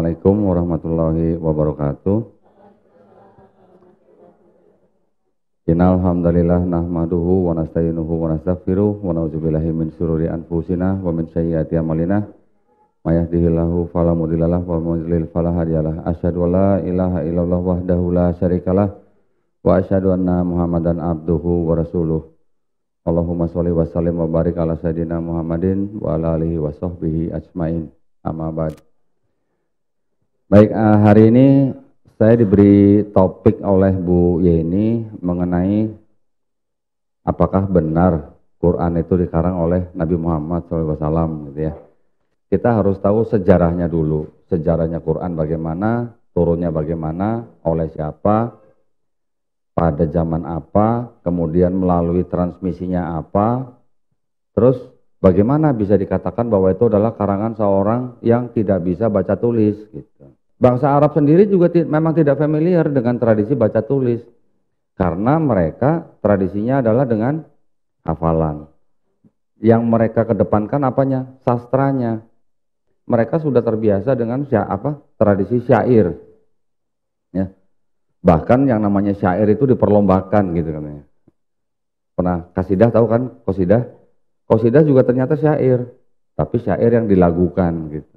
Assalamualaikum warahmatullahi wabarakatuh. Innal hamdalillah nahmaduhu wa nasta'inuhu wa nastaghfiruh wa na'udzubillahi min syururi anfusina wa min sayyiati a'malina. May yahdihillahu fala mudhillalah wa may yudhlil fala hadiyalah. Asyhadu an la ilaha illallah wahdahu la syarikalah wa asyhadu anna Muhammadan abduhu wa rasuluh. Allahumma sholli wa sallim wa barik ala sayyidina Muhammadin wa ala alihi wa sahbihi ajmain. Amma ba'd. Baik, hari ini saya diberi topik oleh Bu Yeni mengenai apakah benar Quran itu dikarang oleh Nabi Muhammad SAW gitu ya. Kita harus tahu sejarahnya dulu, sejarahnya Quran bagaimana, turunnya bagaimana, oleh siapa, pada zaman apa, kemudian melalui transmisinya apa, terus bagaimana bisa dikatakan bahwa itu adalah karangan seorang yang tidak bisa baca tulis gitu. Bangsa Arab sendiri juga memang tidak familiar dengan tradisi baca tulis. Karena mereka tradisinya adalah dengan hafalan. Yang mereka kedepankan apanya? Sastranya. Mereka sudah terbiasa dengan tradisi syair. Ya. Bahkan yang namanya syair itu diperlombakan gitu katanya. Pernah kasidah tahu kan? Qasidah? Qasidah juga ternyata syair. Tapi syair yang dilagukan gitu.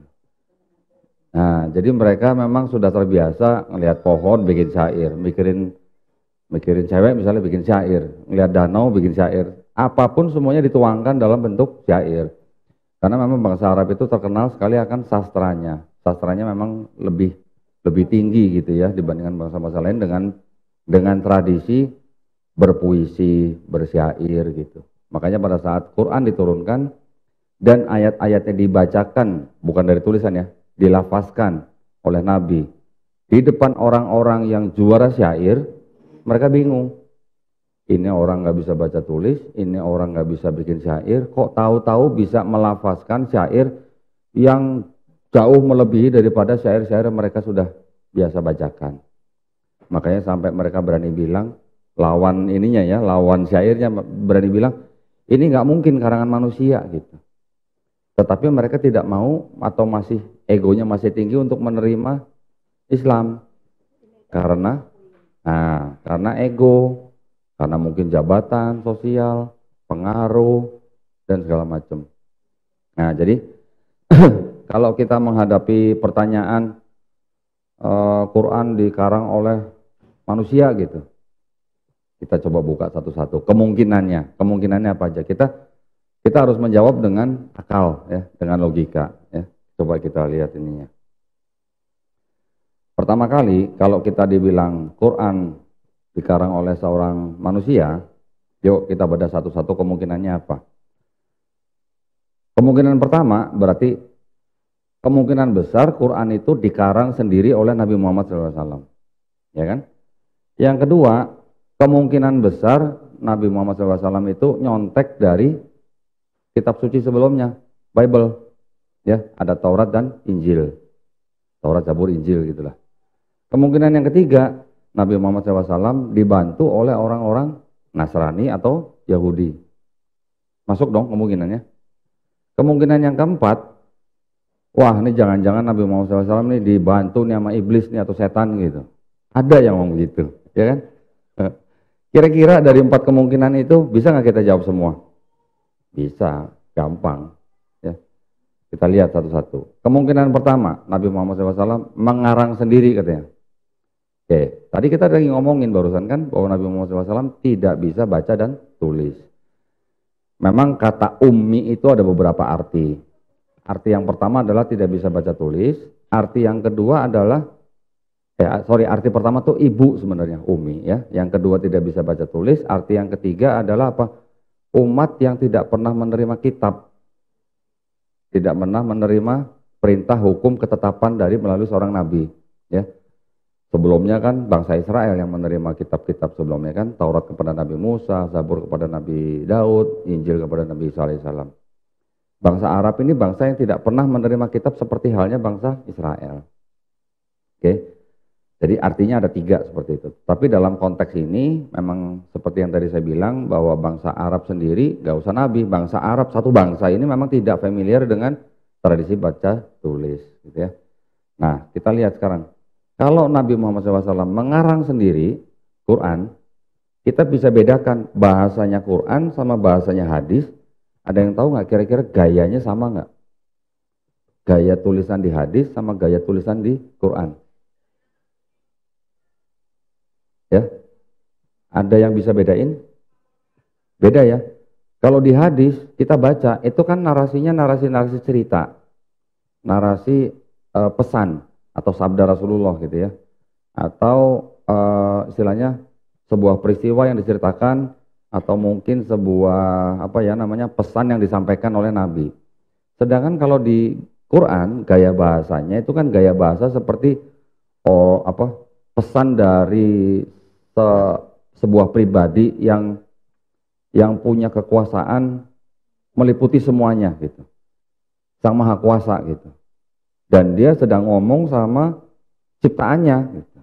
Nah, jadi mereka memang sudah terbiasa ngelihat pohon bikin syair, mikirin cewek misalnya bikin syair, ngelihat danau bikin syair, apapun semuanya dituangkan dalam bentuk syair. Karena memang bangsa Arab itu terkenal sekali akan sastranya. Sastranya memang lebih tinggi gitu ya dibandingkan bangsa-bangsa lain dengan tradisi berpuisi, bersyair gitu. Makanya pada saat Quran diturunkan dan ayat-ayatnya dibacakan bukan dari tulisan ya, dilafazkan oleh Nabi di depan orang-orang yang juara syair, mereka bingung. Ini orang nggak bisa baca tulis, ini orang nggak bisa bikin syair, kok tahu-tahu bisa melafazkan syair yang jauh melebihi daripada syair-syair yang mereka sudah biasa bacakan. Makanya sampai mereka berani bilang, lawan ininya ya, lawan syairnya berani bilang, ini nggak mungkin karangan manusia gitu. Tetapi mereka tidak mau atau masih egonya masih tinggi untuk menerima Islam karena ego, karena mungkin jabatan sosial, pengaruh dan segala macam. Nah, jadi kalau kita menghadapi pertanyaan Quran dikarang oleh manusia gitu, kita coba buka satu-satu kemungkinannya apa aja. Kita harus menjawab dengan akal ya, dengan logika ya. Coba kita lihat ininya. Pertama kali kalau kita dibilang Quran dikarang oleh seorang manusia, yuk kita bedah satu-satu kemungkinannya apa. Kemungkinan pertama berarti kemungkinan besar Quran itu dikarang sendiri oleh Nabi Muhammad SAW. Ya kan? Yang kedua, kemungkinan besar Nabi Muhammad SAW itu nyontek dari kitab suci sebelumnya, Bible. Ya, ada Taurat dan Injil. Taurat, Zabur, Injil gitulah. Kemungkinan yang ketiga, Nabi Muhammad SAW dibantu oleh orang-orang Nasrani atau Yahudi. Masuk dong kemungkinannya. Kemungkinan yang keempat, wah ini jangan-jangan Nabi Muhammad SAW ini dibantu nih sama iblis nih atau setan gitu. Ada yang ngomong gitu, ya kan? Kira-kira dari 4 kemungkinan itu bisa nggak kita jawab semua? Bisa, gampang. Ya. Kita lihat satu-satu. Kemungkinan pertama, Nabi Muhammad SAW mengarang sendiri katanya. Oke, tadi kita lagi ngomongin barusan kan bahwa Nabi Muhammad SAW tidak bisa baca dan tulis. Memang kata ummi itu ada beberapa arti. Arti yang pertama adalah tidak bisa baca tulis. Arti yang kedua adalah, arti pertama tuh ibu sebenarnya, ummi ya. Yang kedua tidak bisa baca tulis. Arti yang ketiga adalah apa? Umat yang tidak pernah menerima kitab, tidak pernah menerima perintah, hukum, ketetapan dari melalui seorang nabi. Ya, sebelumnya kan bangsa Israel yang menerima kitab-kitab sebelumnya kan, Taurat kepada Nabi Musa, Zabur kepada Nabi Daud, Injil kepada Nabi Isa alaihissalam. Bangsa Arab ini bangsa yang tidak pernah menerima kitab seperti halnya bangsa Israel. Oke. Jadi artinya ada 3 seperti itu. Tapi dalam konteks ini memang seperti yang tadi saya bilang bahwa bangsa Arab sendiri, gak usah Nabi, bangsa Arab satu bangsa ini memang tidak familiar dengan tradisi baca tulis, gitu ya. Nah, kita lihat sekarang. Kalau Nabi Muhammad SAW mengarang sendiri Quran, kita bisa bedakan bahasanya Quran sama bahasanya hadis. Ada yang tahu nggak kira-kira gayanya sama nggak? Gaya tulisan di hadis sama gaya tulisan di Quran. Ya, ada yang bisa bedain? Beda ya. Kalau di hadis kita baca itu kan narasinya narasi-narasi cerita, narasi pesan atau sabda Rasulullah gitu ya, atau istilahnya sebuah peristiwa yang diceritakan atau mungkin sebuah apa ya namanya pesan yang disampaikan oleh Nabi. Sedangkan kalau di Quran gaya bahasanya itu kan gaya bahasa seperti pesan dari sebuah pribadi yang punya kekuasaan meliputi semuanya gitu. Sang Maha Kuasa gitu. Dan dia sedang ngomong sama ciptaannya gitu.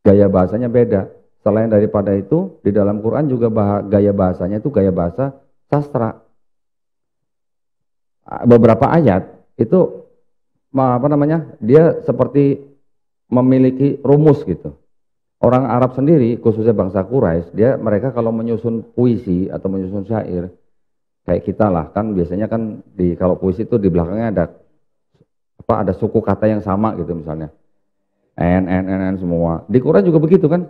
Gaya bahasanya beda. Selain daripada itu, di dalam Quran juga gaya bahasanya itu gaya bahasa sastra. Beberapa ayat itu dia seperti memiliki rumus gitu. Orang Arab sendiri, khususnya bangsa Quraisy, mereka kalau menyusun puisi atau menyusun syair, kayak kita lah kan biasanya kan kalau puisi itu di belakangnya ada suku kata yang sama gitu misalnya, n semua. Di Quran juga begitu kan,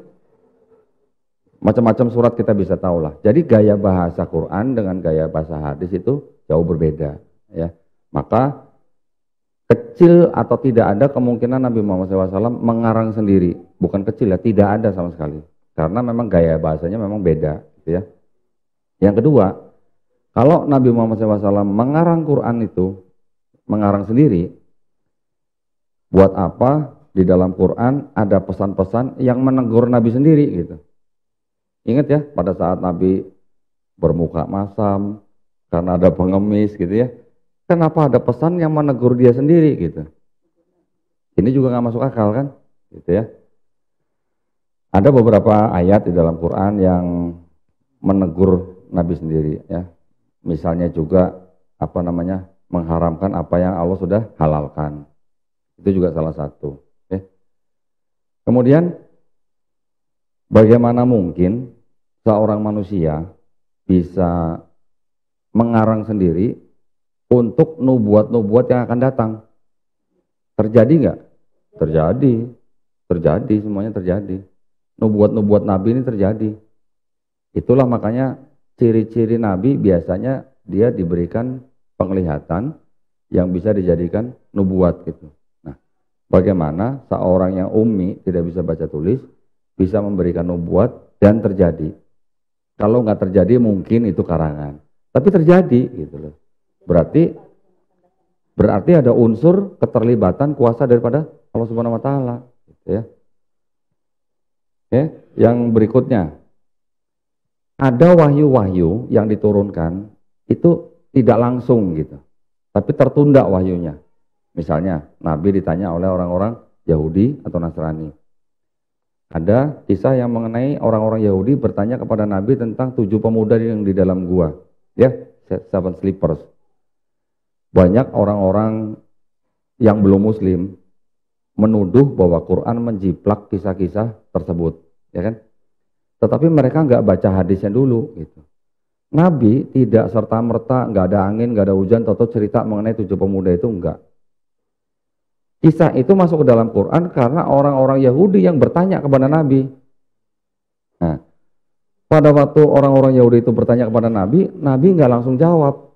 macam-macam surat kita bisa tahu lah. Jadi gaya bahasa Quran dengan gaya bahasa hadis itu jauh berbeda, ya. Maka kecil atau tidak ada kemungkinan Nabi Muhammad SAW mengarang sendiri. Bukan kecil ya, tidak ada sama sekali. Karena memang gaya bahasanya memang beda. Gitu ya. Yang kedua, kalau Nabi Muhammad SAW mengarang Quran itu, mengarang sendiri, buat apa di dalam Quran ada pesan-pesan yang menegur Nabi sendiri gitu. Ingat ya, pada saat Nabi bermuka masam, karena ada pengemis gitu ya. Kenapa ada pesan yang menegur dia sendiri gitu? Ini juga nggak masuk akal kan, gitu ya. Ada beberapa ayat di dalam Quran yang menegur Nabi sendiri, ya. Misalnya juga mengharamkan apa yang Allah sudah halalkan. Itu juga salah satu. Ya. Kemudian, bagaimana mungkin seorang manusia bisa mengarang sendiri untuk nubuat-nubuat yang akan datang? Terjadi nggak? Terjadi, semuanya terjadi. Nubuat-nubuat Nabi ini terjadi. Itulah makanya ciri-ciri Nabi biasanya dia diberikan penglihatan yang bisa dijadikan nubuat gitu. Nah, bagaimana seorang yang ummi tidak bisa baca tulis bisa memberikan nubuat dan terjadi? Kalau nggak terjadi mungkin itu karangan, tapi terjadi gitu loh. Berarti ada unsur keterlibatan kuasa daripada Allah Subhanahu wa taala gitu ya. Oke, yang berikutnya. Ada wahyu-wahyu yang diturunkan itu tidak langsung gitu. Tapi tertunda wahyunya. Misalnya Nabi ditanya oleh orang-orang Yahudi atau Nasrani. Ada kisah yang mengenai orang-orang Yahudi bertanya kepada Nabi tentang 7 pemuda yang di dalam gua. Ya, 7 sleepers. Banyak orang-orang yang belum muslim menuduh bahwa Quran menjiplak kisah-kisah tersebut, ya kan? Tetapi mereka nggak baca hadisnya dulu, gitu. Nabi tidak serta-merta nggak ada angin, nggak ada hujan, tahu cerita mengenai 7 pemuda itu enggak. Kisah itu masuk ke dalam Quran karena orang-orang Yahudi yang bertanya kepada Nabi. Nah, pada waktu orang-orang Yahudi itu bertanya kepada Nabi, Nabi nggak langsung jawab.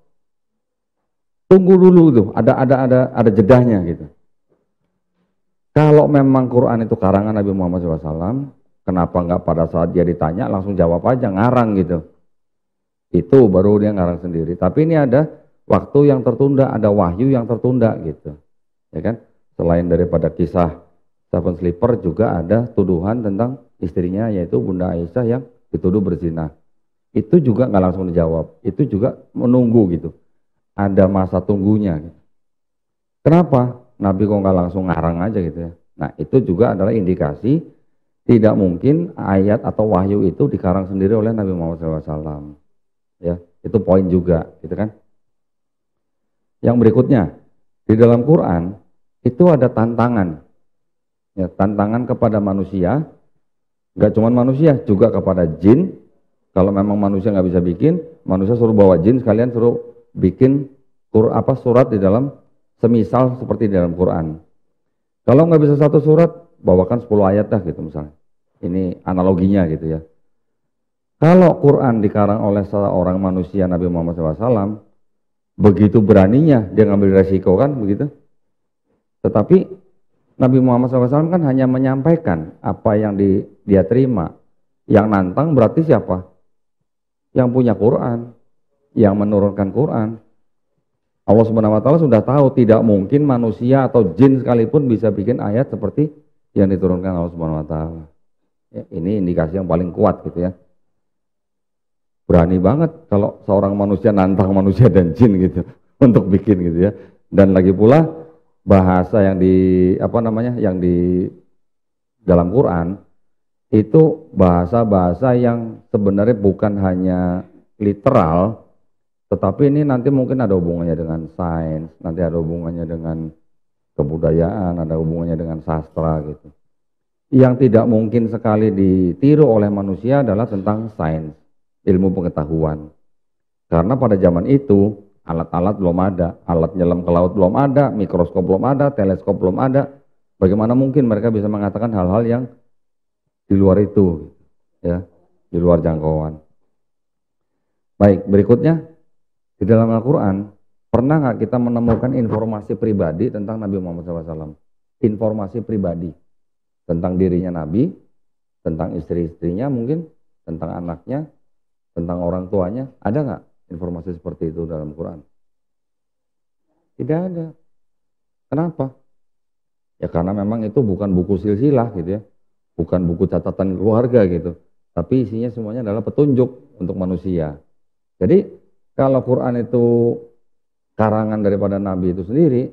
Tunggu dulu tuh, ada jedahnya gitu. Kalau memang Quran itu karangan Nabi Muhammad SAW, kenapa nggak pada saat dia ditanya langsung jawab aja, ngarang gitu. Itu baru dia ngarang sendiri. Tapi ini ada waktu yang tertunda, ada wahyu yang tertunda gitu. Ya kan? Selain daripada kisah 7 sleeper juga ada tuduhan tentang istrinya yaitu Bunda Aisyah yang dituduh berzina. Itu juga nggak langsung dijawab. Itu juga menunggu gitu. Ada masa tunggunya. Kenapa? Nabi kok nggak langsung ngarang aja gitu ya. Nah itu juga adalah indikasi tidak mungkin ayat atau wahyu itu dikarang sendiri oleh Nabi Muhammad SAW. Ya, itu poin juga, gitu kan? Yang berikutnya di dalam Quran itu ada tantangan. Ya, tantangan kepada manusia, nggak cuma manusia, juga kepada jin. Kalau memang manusia nggak bisa bikin, manusia suruh bawa jin sekalian suruh bikin surat di dalam semisal seperti di dalam Quran. Kalau nggak bisa satu surat, bawakan 10 ayat dah gitu misalnya. Ini analoginya gitu ya. Kalau Quran dikarang oleh seorang manusia Nabi Muhammad SAW, begitu beraninya dia ngambil resiko kan begitu. Tetapi Nabi Muhammad SAW kan hanya menyampaikan apa yang dia terima. Yang nantang berarti siapa? Yang punya Quran, yang menurunkan Quran. Allah Subhanahu wa taala sudah tahu tidak mungkin manusia atau jin sekalipun bisa bikin ayat seperti yang diturunkan Allah Subhanahu wa taala. Ya, ini indikasi yang paling kuat gitu ya. Berani banget kalau seorang manusia nantang manusia dan jin gitu untuk bikin gitu ya. Dan lagi pula bahasa yang yang di dalam Quran itu bahasa-bahasa yang sebenarnya bukan hanya literal, tetapi ini nanti mungkin ada hubungannya dengan sains, nanti ada hubungannya dengan kebudayaan, ada hubungannya dengan sastra gitu. Yang tidak mungkin sekali ditiru oleh manusia adalah tentang sains, ilmu pengetahuan. Karena pada zaman itu alat-alat belum ada, alat nyelam ke laut belum ada, mikroskop belum ada, teleskop belum ada. Bagaimana mungkin mereka bisa mengatakan hal-hal yang di luar itu, ya, di luar jangkauan. Baik, berikutnya. Di dalam Al-Quran, pernah nggak kita menemukan informasi pribadi tentang Nabi Muhammad SAW? Informasi pribadi tentang dirinya Nabi, tentang istri-istrinya mungkin, tentang anaknya, tentang orang tuanya. Ada nggak informasi seperti itu dalam Quran? Tidak ada. Kenapa? Ya karena memang itu bukan buku silsilah gitu ya, bukan buku catatan keluarga gitu, tapi isinya semuanya adalah petunjuk untuk manusia. Jadi kalau Quran itu karangan daripada Nabi itu sendiri,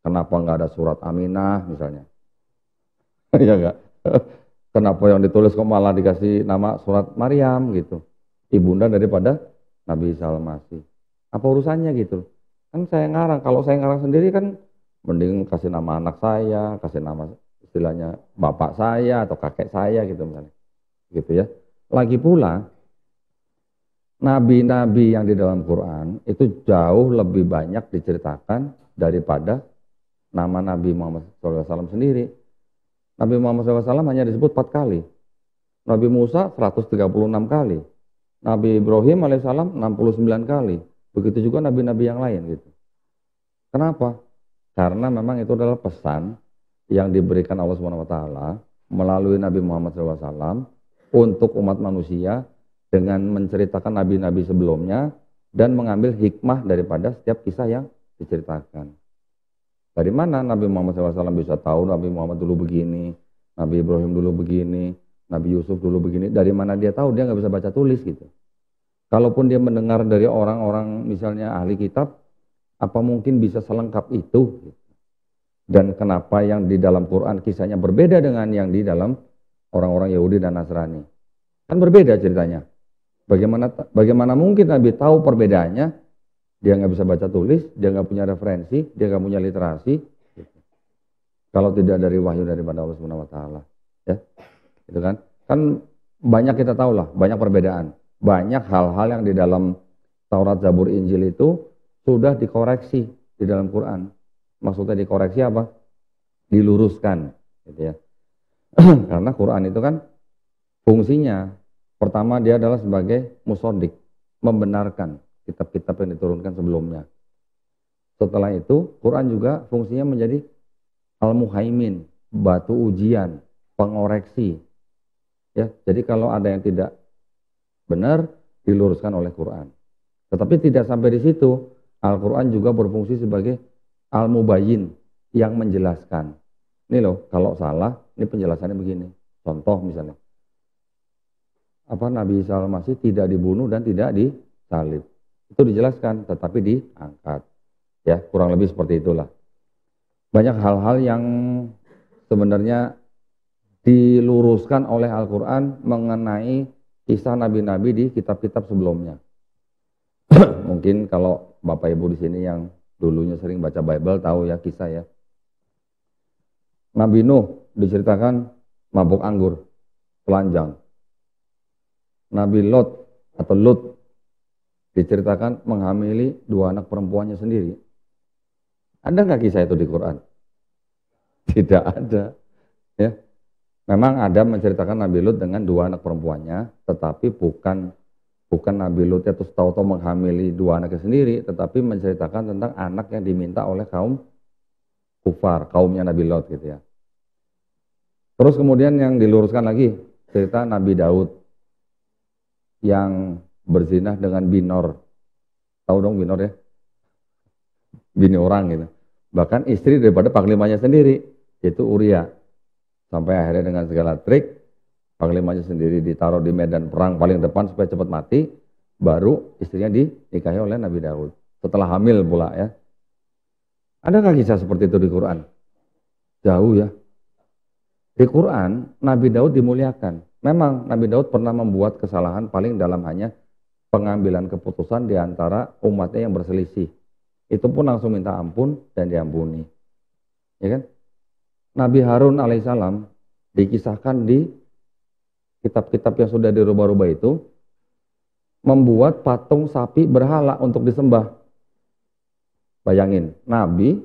kenapa nggak ada surat Aminah misalnya? Ya enggak? Kenapa yang ditulis kok malah dikasih nama surat Maryam gitu? Ibunda daripada Nabi Isa al-Masih. Apa urusannya gitu? Kan saya ngarang, kalau saya ngarang sendiri kan mending kasih nama anak saya, kasih nama istilahnya bapak saya atau kakek saya gitu misalnya. Gitu ya. Lagi pula nabi-nabi yang di dalam Quran itu jauh lebih banyak diceritakan daripada nama Nabi Muhammad SAW sendiri. Nabi Muhammad SAW hanya disebut 4 kali. Nabi Musa 136 kali. Nabi Ibrahim alaihissalam 69 kali. Begitu juga nabi-nabi yang lain gitu. Kenapa? Karena memang itu adalah pesan yang diberikan Allah SWT melalui Nabi Muhammad SAW untuk umat manusia dengan menceritakan nabi-nabi sebelumnya dan mengambil hikmah daripada setiap kisah yang diceritakan. Dari mana Nabi Muhammad SAW bisa tahu Nabi Muhammad dulu begini, Nabi Ibrahim dulu begini, Nabi Yusuf dulu begini? Dari mana dia tahu? Dia nggak bisa baca tulis gitu. Kalaupun dia mendengar dari orang-orang misalnya ahli kitab, apa mungkin bisa selengkap itu? Dan kenapa yang di dalam Quran kisahnya berbeda dengan yang di dalam orang-orang Yahudi dan Nasrani? Kan berbeda ceritanya. Bagaimana mungkin Nabi tahu perbedaannya? Dia nggak bisa baca tulis, dia nggak punya referensi, dia nggak punya literasi. Kalau tidak dari wahyu daripada Allah Subhanahu Wa Taala, ya, itu kan? Kan banyak kita tahu lah, banyak perbedaan, banyak hal-hal yang di dalam Taurat, Zabur, Injil itu sudah dikoreksi di dalam Quran. Maksudnya dikoreksi apa? Diluruskan, gitu ya. Karena Quran itu kan fungsinya pertama dia adalah sebagai musodik, membenarkan kitab-kitab yang diturunkan sebelumnya. Setelah itu, Quran juga fungsinya menjadi al-muhaimin, batu ujian, pengoreksi. Ya, jadi kalau ada yang tidak benar, diluruskan oleh Quran. Tetapi tidak sampai di situ, Al-Quran juga berfungsi sebagai al-mubayyin, yang menjelaskan. Ini loh, kalau salah, ini penjelasannya begini. Contoh misalnya, Nabi Isa al-Masih tidak dibunuh dan tidak disalib. Itu dijelaskan, tetapi diangkat. Ya, kurang lebih seperti itulah. Banyak hal-hal yang sebenarnya diluruskan oleh Al-Quran mengenai kisah nabi-nabi di kitab-kitab sebelumnya. Mungkin kalau Bapak Ibu di sini yang dulunya sering baca Bible tahu ya kisah ya. Nabi Nuh diceritakan mabuk anggur, telanjang. Nabi Lot atau Lut diceritakan menghamili 2 anak perempuannya sendiri. Ada nggak kisah itu di Quran? Tidak ada. Ya, memang ada menceritakan Nabi Lut dengan 2 anak perempuannya, tetapi bukan Nabi Lut itu tahu-tahu menghamili 2 anaknya sendiri, tetapi menceritakan tentang anak yang diminta oleh kaum kufar, kaumnya Nabi Lot gitu ya. Terus kemudian yang diluruskan lagi cerita Nabi Daud yang berzinah dengan Binor. Tahu dong Binor ya? Bini orang gitu. Bahkan istri daripada panglimanya sendiri, yaitu Uria. Sampai akhirnya dengan segala trik, panglimanya sendiri ditaruh di medan perang paling depan supaya cepat mati, baru istrinya dinikahi oleh Nabi Daud. Setelah hamil pula ya. Adakah kisah seperti itu di Quran? Jauh ya. Di Quran, Nabi Daud dimuliakan. Memang Nabi Daud pernah membuat kesalahan paling dalam hanya pengambilan keputusan di antara umatnya yang berselisih. Itu pun langsung minta ampun dan diampuni. Ya kan? Nabi Harun alaihissalam dikisahkan di kitab-kitab yang sudah dirubah-rubah itu membuat patung sapi berhala untuk disembah. Bayangin, Nabi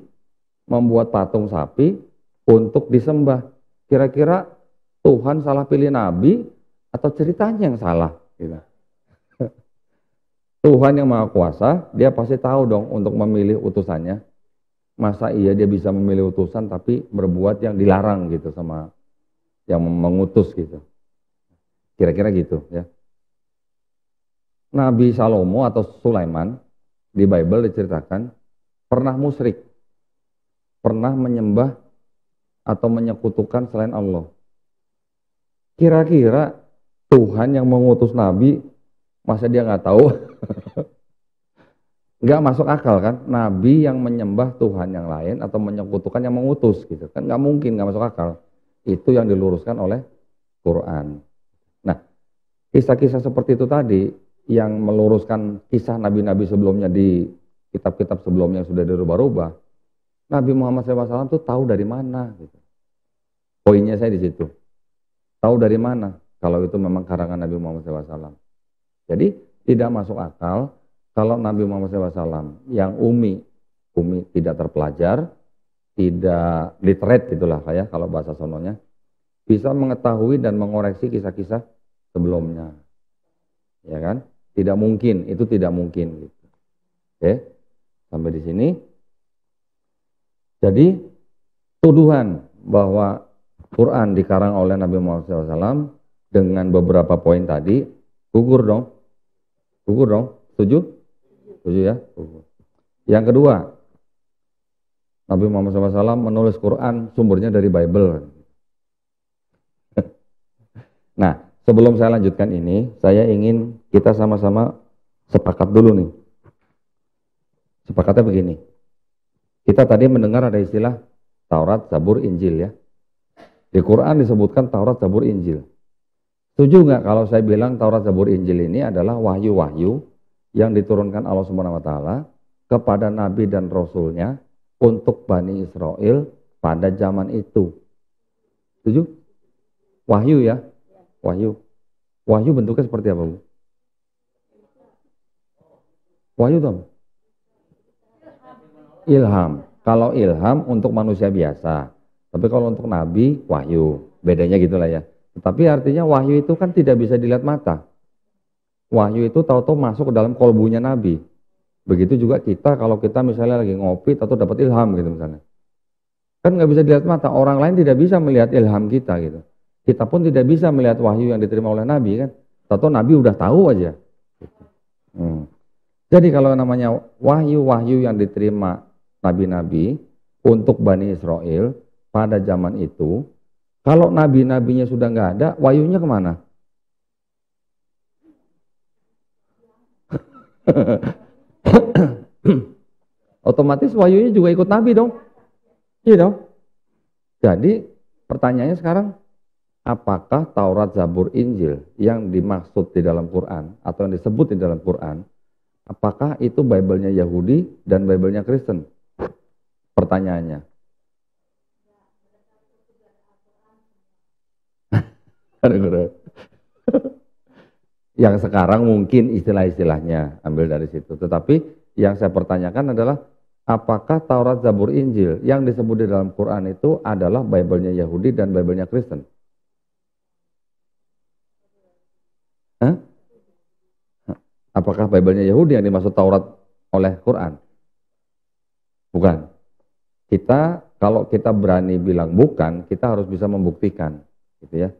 membuat patung sapi untuk disembah. Kira-kira Tuhan salah pilih Nabi atau ceritanya yang salah? Gitu. Tuhan yang Maha Kuasa, dia pasti tahu dong untuk memilih utusannya. Masa iya dia bisa memilih utusan tapi berbuat yang dilarang gitu sama yang mengutus gitu. Kira-kira gitu ya. Nabi Salomo atau Sulaiman di Bible diceritakan pernah musyrik, pernah menyembah atau menyekutukan selain Allah. Kira-kira Tuhan yang mengutus Nabi, masa dia nggak tahu? Nggak masuk akal kan? Nabi yang menyembah Tuhan yang lain atau menyekutukan yang mengutus gitu kan? Nggak mungkin, nggak masuk akal. Itu yang diluruskan oleh Quran. Nah, kisah-kisah seperti itu tadi yang meluruskan kisah nabi-nabi sebelumnya di kitab-kitab sebelumnya yang sudah dirubah-rubah. Nabi Muhammad SAW itu tahu dari mana? Gitu. Poinnya saya di situ. Tahu dari mana? Kalau itu memang karangan Nabi Muhammad SAW. Jadi tidak masuk akal kalau Nabi Muhammad SAW yang umi tidak terpelajar, tidak literate gitulah kayak kalau bahasa sononya, bisa mengetahui dan mengoreksi kisah-kisah sebelumnya. Ya kan? Tidak mungkin, itu tidak mungkin. Gitu. Oke, sampai di sini. Jadi tuduhan bahwa Quran dikarang oleh Nabi Muhammad SAW dengan beberapa poin tadi gugur dong. Gugur dong. Setuju? Setuju ya? Gugur. Yang kedua, Nabi Muhammad SAW menulis Quran sumbernya dari Bible. Nah, sebelum saya lanjutkan ini, saya ingin kita sama-sama sepakat dulu nih. Sepakatnya begini. Kita tadi mendengar ada istilah Taurat, Zabur, Injil ya. Di Quran disebutkan Taurat, Zabur, Injil. Setuju nggak kalau saya bilang Taurat, Zabur, Injil ini adalah wahyu-wahyu yang diturunkan Allah Subhanahu wa taala kepada nabi dan rasulnya untuk Bani Israel pada zaman itu. Setuju? Wahyu ya? Wahyu. Wahyu bentuknya seperti apa, Bu? Wahyu itu apa? Ilham. Kalau ilham untuk manusia biasa. Tapi kalau untuk nabi, wahyu. Bedanya gitulah ya. Tapi artinya wahyu itu kan tidak bisa dilihat mata. Wahyu itu tahu-tahu masuk ke dalam kolbunya nabi. Begitu juga kita kalau kita misalnya lagi ngopi atau dapat ilham gitu misalnya. Kan nggak bisa dilihat mata. Orang lain tidak bisa melihat ilham kita gitu. Kita pun tidak bisa melihat wahyu yang diterima oleh nabi kan. Tahu-tahu nabi udah tahu aja. Jadi kalau namanya wahyu-wahyu yang diterima nabi-nabi untuk Bani Israel pada zaman itu, kalau nabi-nabinya sudah nggak ada, wahyunya kemana? Otomatis wahyunya juga ikut nabi dong. Iya dong. Jadi pertanyaannya sekarang, apakah Taurat, Zabur, Injil yang dimaksud di dalam Quran atau yang disebut di dalam Quran, apakah itu Bible-nya Yahudi dan Bible-nya Kristen? Pertanyaannya. Yang sekarang mungkin istilah-istilahnya ambil dari situ. Tetapi yang saya pertanyakan adalah apakah Taurat, Zabur, Injil yang disebut di dalam Quran itu adalah Bible-nya Yahudi dan Bible-nya Kristen? Hah? Apakah Bible-nya Yahudi yang dimaksud Taurat oleh Quran? Bukan. Kalau kita berani bilang bukan, kita harus bisa membuktikan, gitu ya.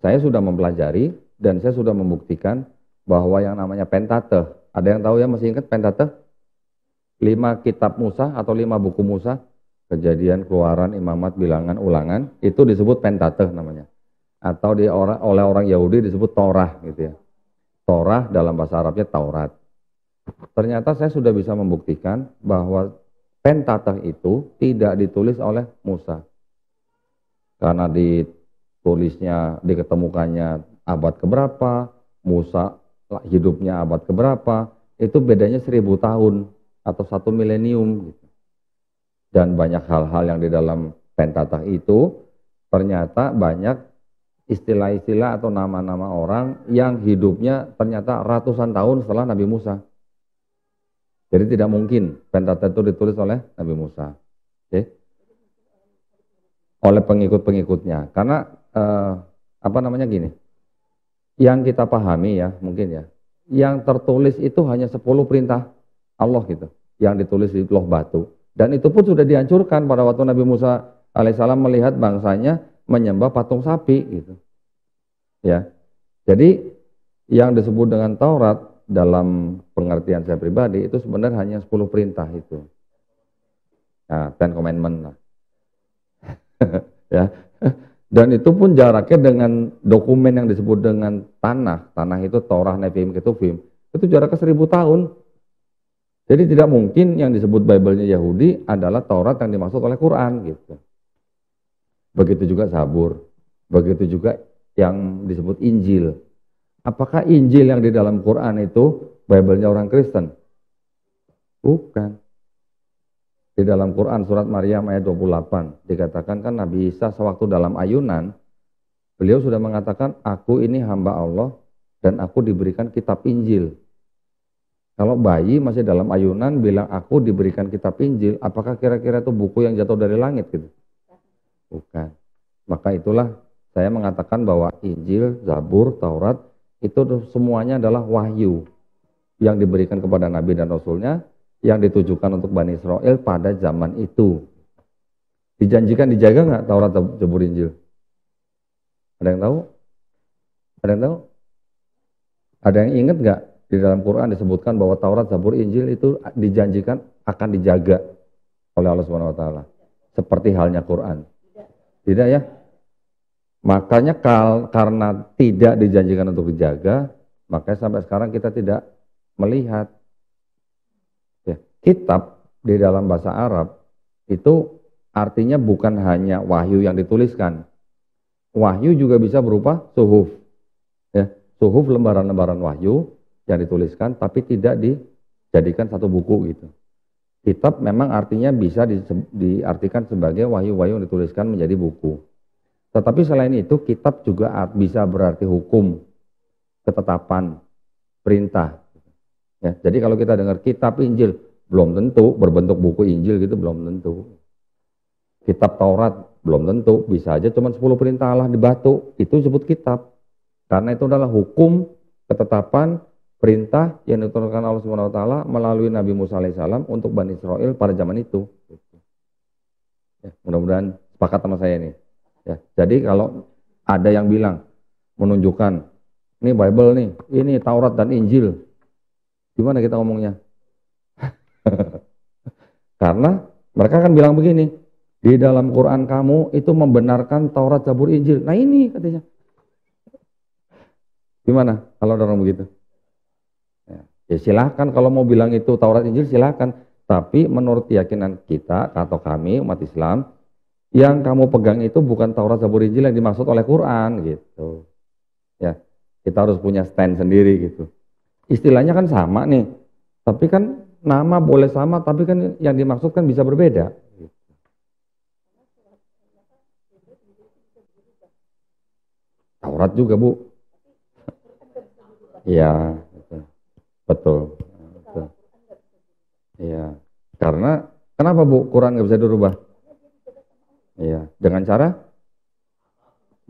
Saya sudah mempelajari dan saya sudah membuktikan bahwa yang namanya Pentateuch, ada yang tahu ya, masih ingat Pentateuch? 5 kitab Musa atau 5 buku Musa, Kejadian, Keluaran, Imamat, Bilangan, Ulangan, itu disebut Pentateuch namanya. Atau oleh orang Yahudi disebut Torah, gitu ya. Torah dalam bahasa Arabnya Taurat. Ternyata saya sudah bisa membuktikan bahwa Pentateuch itu tidak ditulis oleh Musa. Karena diketemukannya abad keberapa, Musa hidupnya abad keberapa, itu bedanya 1000 tahun atau 1 milenium. Gitu. Dan banyak hal-hal yang di dalam Pentateuch itu ternyata banyak istilah-istilah atau nama-nama orang yang hidupnya ternyata ratusan tahun setelah Nabi Musa. Jadi tidak mungkin Pentateuch itu ditulis oleh Nabi Musa. Okay? Oleh pengikut-pengikutnya. Karena gini, yang kita pahami ya mungkin ya, yang tertulis itu hanya 10 perintah Allah gitu, yang ditulis di loh batu. Dan itu pun sudah dihancurkan pada waktu Nabi Musa alaihissalam melihat bangsanya menyembah patung sapi gitu. Ya. Jadi yang disebut dengan Taurat dalam pengertian saya pribadi itu sebenarnya hanya 10 perintah itu. Nah, 10 Commandment lah. Ya. Dan itu pun jaraknya dengan dokumen yang disebut dengan tanah. Tanah itu Torah, Nevi'im, Ketuvim. Itu jaraknya 1000 tahun. Jadi tidak mungkin yang disebut Bible-nya Yahudi adalah Taurat yang dimaksud oleh Quran gitu. Begitu juga Zabur. Begitu juga yang disebut Injil. Apakah Injil yang di dalam Quran itu Bible-nya orang Kristen? Bukan. Di dalam Quran surat Maryam ayat 28 dikatakan kan Nabi Isa sewaktu dalam ayunan beliau sudah mengatakan aku ini hamba Allah dan aku diberikan kitab Injil. Kalau bayi masih dalam ayunan bilang aku diberikan kitab Injil, apakah kira-kira itu buku yang jatuh dari langit gitu? Bukan. Maka itulah saya mengatakan bahwa Injil, Zabur, Taurat itu semuanya adalah wahyu yang diberikan kepada Nabi dan Rasulnya yang ditujukan untuk Bani Israel pada zaman itu. Dijanjikan dijaga nggak Taurat, Zabur, Injil? Ada yang tahu? Ada yang tahu? Ada yang ingat nggak di dalam Quran disebutkan bahwa Taurat, Zabur, Injil itu dijanjikan akan dijaga oleh Allah Subhanahu Wa Taala, seperti halnya Quran? Tidak ya? Makanya karena tidak dijanjikan untuk dijaga, makanya sampai sekarang kita tidak melihat. Ya, kitab di dalam bahasa Arab itu artinya bukan hanya wahyu yang dituliskan. Wahyu juga bisa berupa suhuf. Ya, suhuf lembaran-lembaran wahyu yang dituliskan tapi tidak dijadikan satu buku gitu. Kitab memang artinya bisa diartikan sebagai wahyu-wahyu yang dituliskan menjadi buku. Tetapi selain itu kitab juga bisa berarti hukum, ketetapan, perintah. Ya, jadi kalau kita dengar kitab Injil, belum tentu berbentuk buku Injil gitu, belum tentu. Kitab Taurat, belum tentu, bisa aja cuma 10 perintah Allah di batu, itu disebut kitab. Karena itu adalah hukum, ketetapan, perintah yang diturunkan Allah Subhanahu Wa Taala melalui Nabi Musa alaihissalam untuk Bani Israel pada zaman itu. Ya, mudah-mudahan sepakat sama saya nih. Ya, jadi kalau ada yang bilang, menunjukkan, ini Bible nih, ini Taurat dan Injil, gimana kita ngomongnya? Karena mereka akan bilang begini, di dalam Quran kamu itu membenarkan Taurat, Zabur, Injil. Nah ini katanya. Gimana kalau orang begitu? Ya silahkan kalau mau bilang itu Taurat, Injil silahkan. Tapi menurut keyakinan kita atau kami umat Islam, yang kamu pegang itu bukan Taurat, Zabur, Injil yang dimaksud oleh Quran gitu. Ya, kita harus punya stand sendiri gitu. Istilahnya kan sama nih, tapi kan nama boleh sama, tapi kan yang dimaksud kan bisa berbeda. Taurat juga, Bu. Iya, betul. Betul. Betul. Iya. Karena kenapa, Bu, Quran nggak bisa dirubah? Iya, dengan cara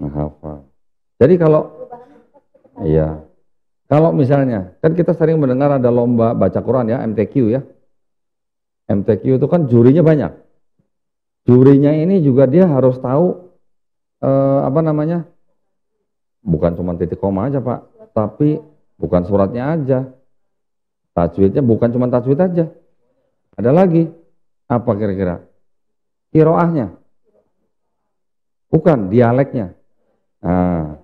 menghafal. Jadi iya, kalau misalnya, kan kita sering mendengar ada lomba baca Quran ya, MTQ ya. MTQ itu kan jurinya banyak. Jurinya ini juga dia harus tahu apa namanya? Bukan cuma titik koma aja, Pak, tapi bukan suratnya aja. Tajwidnya bukan cuma tajwid aja. Ada lagi. Apa kira-kira? Qiraahnya, bukan dialeknya. Nah,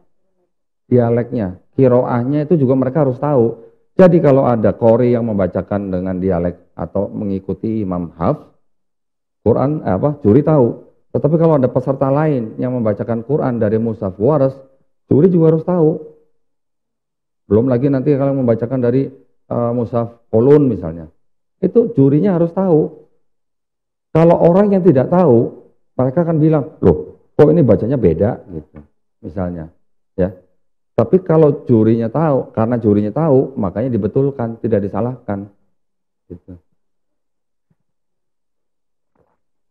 dialeknya, qiraahnya itu juga mereka harus tahu. Jadi kalau ada qori yang membacakan dengan dialek atau mengikuti Imam Hafs, Quran juri tahu. Tetapi kalau ada peserta lain yang membacakan Quran dari mushaf waras, juri juga harus tahu. Belum lagi nanti kalau membacakan dari mushaf kolun misalnya, itu jurinya harus tahu. Kalau orang yang tidak tahu, mereka akan bilang, loh, kok ini bacanya beda gitu, misalnya, ya. Tapi kalau jurinya tahu, karena jurinya tahu, makanya dibetulkan, tidak disalahkan. Gitu.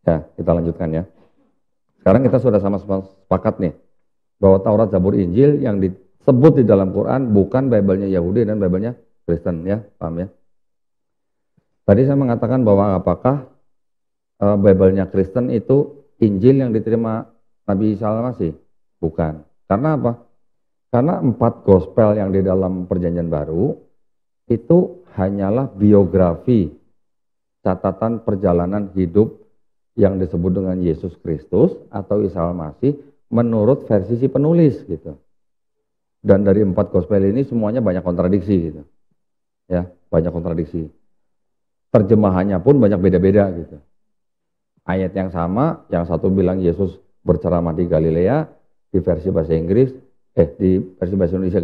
Ya, kita lanjutkan ya. Sekarang kita sudah sama-sama sepakat nih, bahwa Taurat, Zabur, Injil yang disebut di dalam Quran bukan Bible-nya Yahudi dan Bible-nya Kristen, ya, paham ya? Tadi saya mengatakan bahwa apakah Bible-nya Kristen itu Injil yang diterima Nabi Isa Al-Masih? Bukan. Karena apa? Karena 4 gospel yang di dalam Perjanjian Baru itu hanyalah biografi, catatan perjalanan hidup yang disebut dengan Yesus Kristus atau Isa Al-Masih menurut versi si penulis gitu. Dan dari 4 gospel ini semuanya banyak kontradiksi gitu. Ya, banyak kontradiksi. Terjemahannya pun banyak beda-beda gitu. Ayat yang sama, yang satu bilang Yesus berceramah di Galilea, di versi bahasa Inggris, di versi bahasa Indonesia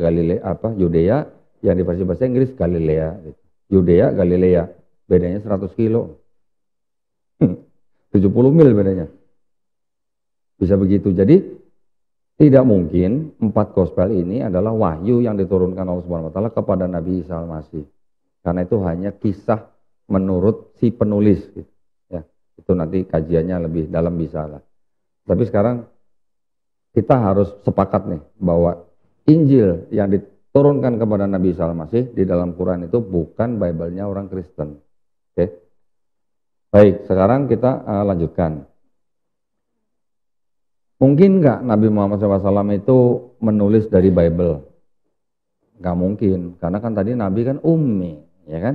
Yudea, yang di versi bahasa Inggris Galilea. Gitu. Yudea, Galilea, bedanya 100 kilo. 70 mil bedanya. Bisa begitu. Jadi tidak mungkin 4 gospel ini adalah wahyu yang diturunkan Allah Subhanahu wa taala kepada Nabi Isa Al-Masih. Karena itu hanya kisah menurut si penulis gitu. Ya, itu nanti kajiannya lebih dalam bisa lah. Tapi sekarang kita harus sepakat nih bahwa Injil yang diturunkan kepada Nabi Isa Al-Masih di dalam Quran itu bukan Bible-nya orang Kristen. Oke. Baik, sekarang kita lanjutkan. Mungkin nggak Nabi Muhammad SAW itu menulis dari Bible? Nggak mungkin, karena kan tadi Nabi kan ummi, ya kan?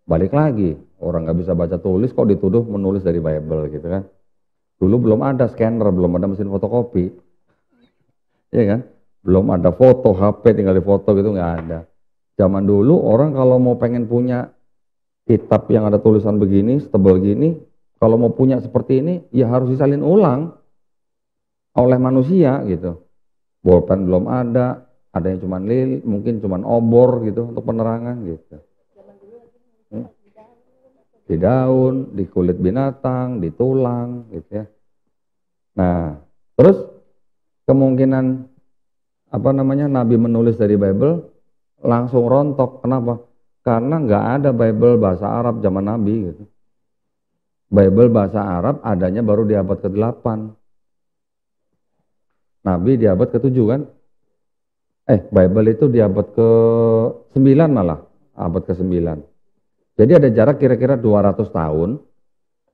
Balik lagi, orang nggak bisa baca tulis kok dituduh menulis dari Bible gitu kan? Dulu belum ada scanner, belum ada mesin fotokopi, ya kan? Belum ada foto, HP tinggal difoto gitu, nggak ada. Zaman dulu orang kalau mau pengen punya kitab yang ada tulisan begini, setebal gini, kalau mau punya seperti ini, ya harus disalin ulang oleh manusia gitu. Bolpen belum ada yang cuman mungkin cuman obor gitu untuk penerangan gitu. Di daun, di kulit binatang, di tulang gitu ya. Nah, terus kemungkinan Nabi menulis dari Bible langsung rontok. Kenapa? Karena nggak ada Bible bahasa Arab zaman Nabi gitu. Bible bahasa Arab adanya baru di abad ke-8. Nabi di abad ke-7 kan? Bible itu di abad ke-9 malah, abad ke-9. Jadi ada jarak kira-kira 200 tahun,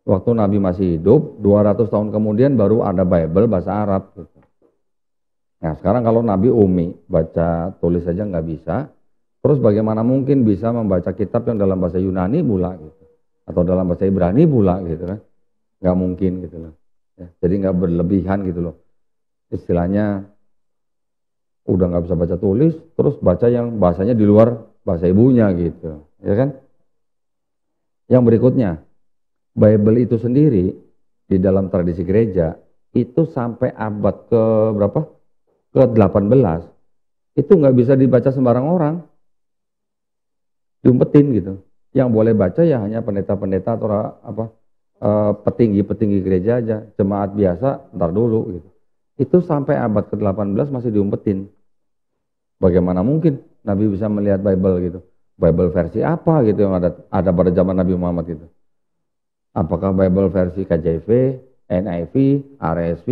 waktu Nabi masih hidup, 200 tahun kemudian baru ada Bible bahasa Arab. Gitu. Nah sekarang kalau Nabi umi, baca tulis saja nggak bisa, terus bagaimana mungkin bisa membaca kitab yang dalam bahasa Yunani pula gitu, atau dalam bahasa Ibrani pula gitu kan? Nggak mungkin gitu loh. Ya, jadi nggak berlebihan gitu loh. Istilahnya udah nggak bisa baca tulis, terus baca yang bahasanya di luar bahasa ibunya gitu, ya kan? Yang berikutnya, Bible itu sendiri di dalam tradisi gereja itu sampai abad ke berapa? Ke-18 itu nggak bisa dibaca sembarang orang, diumpetin gitu. Yang boleh baca ya hanya pendeta-pendeta atau petinggi-petinggi gereja aja, jemaat biasa ntar dulu gitu. Itu sampai abad ke-18 masih diumpetin. Bagaimana mungkin Nabi bisa melihat Bible gitu? Bible versi apa gitu yang ada pada zaman Nabi Muhammad gitu? Apakah Bible versi KJV, NIV, RSV,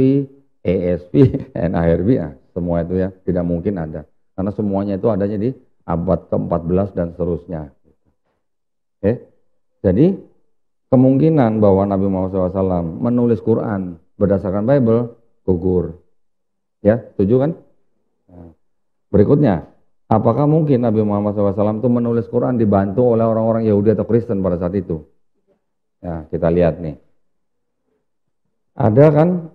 ESV, NARV? Nah, semua itu ya tidak mungkin ada. Karena semuanya itu adanya di abad ke-14 dan seterusnya. Oke? Jadi kemungkinan bahwa Nabi Muhammad SAW menulis Quran berdasarkan Bible gugur. Ya, setuju kan? Nah, berikutnya, apakah mungkin Nabi Muhammad SAW itu menulis Quran dibantu oleh orang-orang Yahudi atau Kristen pada saat itu? Ya, kita lihat nih. Ada kan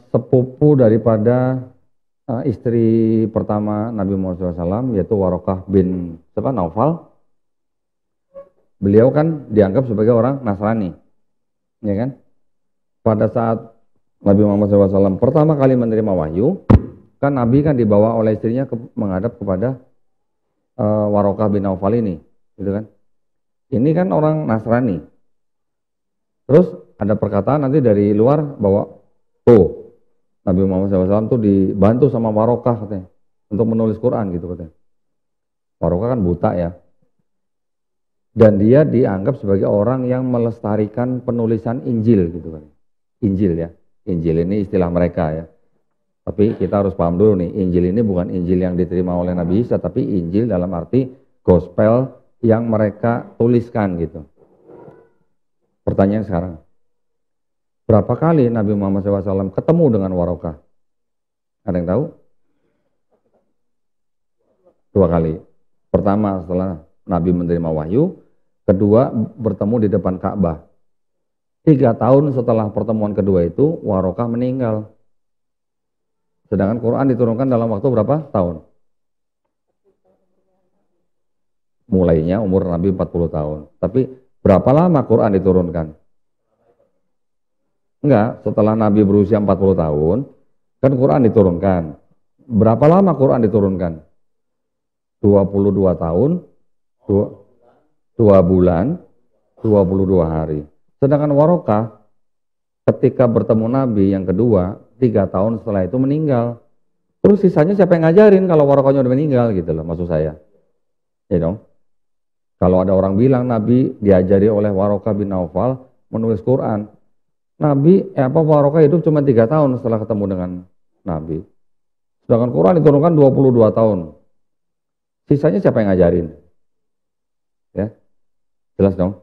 sepupu daripada istri pertama Nabi Muhammad SAW, yaitu Warokah bin Naufal. Beliau kan dianggap sebagai orang Nasrani, ya kan? Pada saat Nabi Muhammad SAW pertama kali menerima wahyu, kan Nabi kan dibawa oleh istrinya menghadap kepada Warokah bin Naufal ini, gitu kan? Ini kan orang Nasrani. Terus ada perkataan nanti dari luar bahwa Nabi Muhammad SAW tuh dibantu sama Warokah katanya untuk menulis Quran gitu katanya. Warokah kan buta ya. Dan dia dianggap sebagai orang yang melestarikan penulisan Injil gitu kan. Injil ya. Injil ini istilah mereka ya. Tapi kita harus paham dulu nih, Injil ini bukan Injil yang diterima oleh Nabi Isa, tapi Injil dalam arti gospel yang mereka tuliskan gitu. Pertanyaan sekarang, berapa kali Nabi Muhammad SAW ketemu dengan Warokah? Ada yang tahu? 2 kali. Pertama setelah Nabi menerima wahyu, kedua bertemu di depan Ka'bah. 3 tahun setelah pertemuan kedua itu, Warokah meninggal. Sedangkan Quran diturunkan dalam waktu berapa tahun? Mulainya umur Nabi 40 tahun. Tapi berapa lama Quran diturunkan? Enggak, setelah Nabi berusia 40 tahun, kan Quran diturunkan. Berapa lama Quran diturunkan? 22 tahun, 2 bulan, 22 hari. Sedangkan Warokah ketika bertemu Nabi yang kedua, 3 tahun setelah itu meninggal. Terus sisanya siapa yang ngajarin kalau Warokahnya udah meninggal gitu loh, maksud saya. Ya dong. Kalau ada orang bilang Nabi diajari oleh Warokah bin Naufal menulis Quran. Warokah hidup cuma 3 tahun setelah ketemu dengan Nabi. Sedangkan Quran diturunkan 22 tahun. Sisanya siapa yang ngajarin? Ya, jelas dong.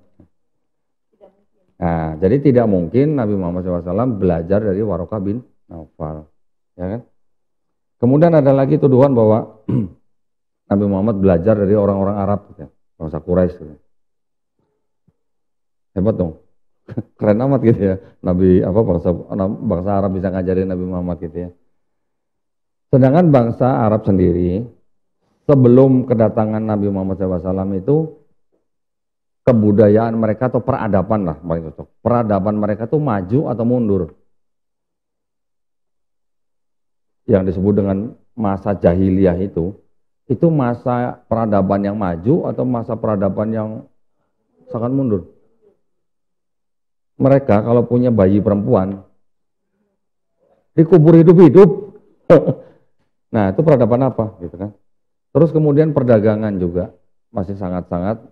Nah, jadi tidak mungkin Nabi Muhammad SAW belajar dari Warokah bin Naufal. Ya kan? Kemudian ada lagi tuduhan bahwa Nabi Muhammad belajar dari orang-orang Arab. Gitu. Bangsa Quraisy gitu. Hebat dong. Keren amat gitu ya. Bangsa Arab bisa ngajarin Nabi Muhammad gitu ya. Sedangkan bangsa Arab sendiri sebelum kedatangan Nabi Muhammad SAW itu kebudayaan mereka atau peradaban lah paling cocok. Peradaban mereka tuh maju atau mundur. Yang disebut dengan masa jahiliyah itu masa peradaban yang maju atau masa peradaban yang sangat mundur. Mereka kalau punya bayi perempuan dikubur hidup-hidup. Nah, itu peradaban apa gitu kan. Terus kemudian perdagangan juga masih sangat-sangat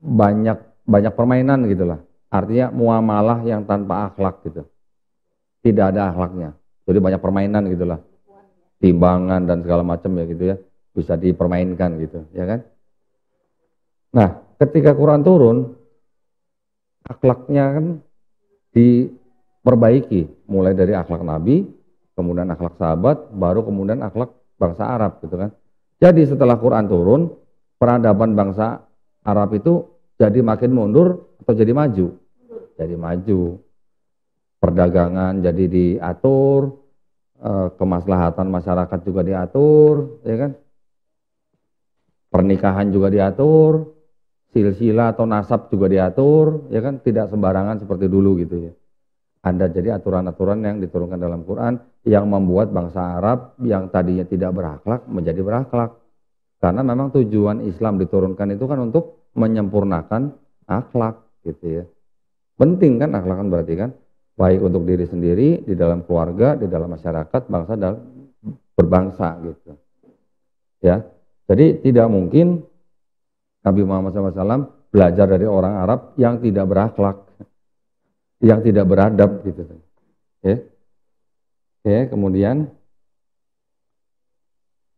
banyak permainan gitulah. Artinya muamalah yang tanpa akhlak gitu. Tidak ada akhlaknya. Jadi banyak permainan gitulah. Timbangan dan segala macam ya gitu ya, bisa dipermainkan gitu ya kan. Nah, ketika Quran turun, akhlaknya kan diperbaiki, mulai dari akhlak Nabi, kemudian akhlak sahabat, baru kemudian akhlak bangsa Arab gitu kan. Jadi setelah Quran turun, peradaban bangsa Arab itu jadi makin mundur atau jadi maju? Jadi maju. Perdagangan jadi diatur, kemaslahatan masyarakat juga diatur, ya kan? Pernikahan juga diatur, silsilah atau nasab juga diatur, ya kan? Tidak sembarangan seperti dulu gitu ya. Ada jadi aturan-aturan yang diturunkan dalam Quran yang membuat bangsa Arab yang tadinya tidak berakhlak menjadi berakhlak. Karena memang tujuan Islam diturunkan itu kan untuk menyempurnakan akhlak gitu ya. Penting kan akhlak kan berarti kan? Baik untuk diri sendiri, di dalam keluarga, di dalam masyarakat, bangsa, berbangsa gitu. Ya, jadi tidak mungkin Nabi Muhammad SAW belajar dari orang Arab yang tidak berakhlak, yang tidak beradab gitu. Oke, oke. Kemudian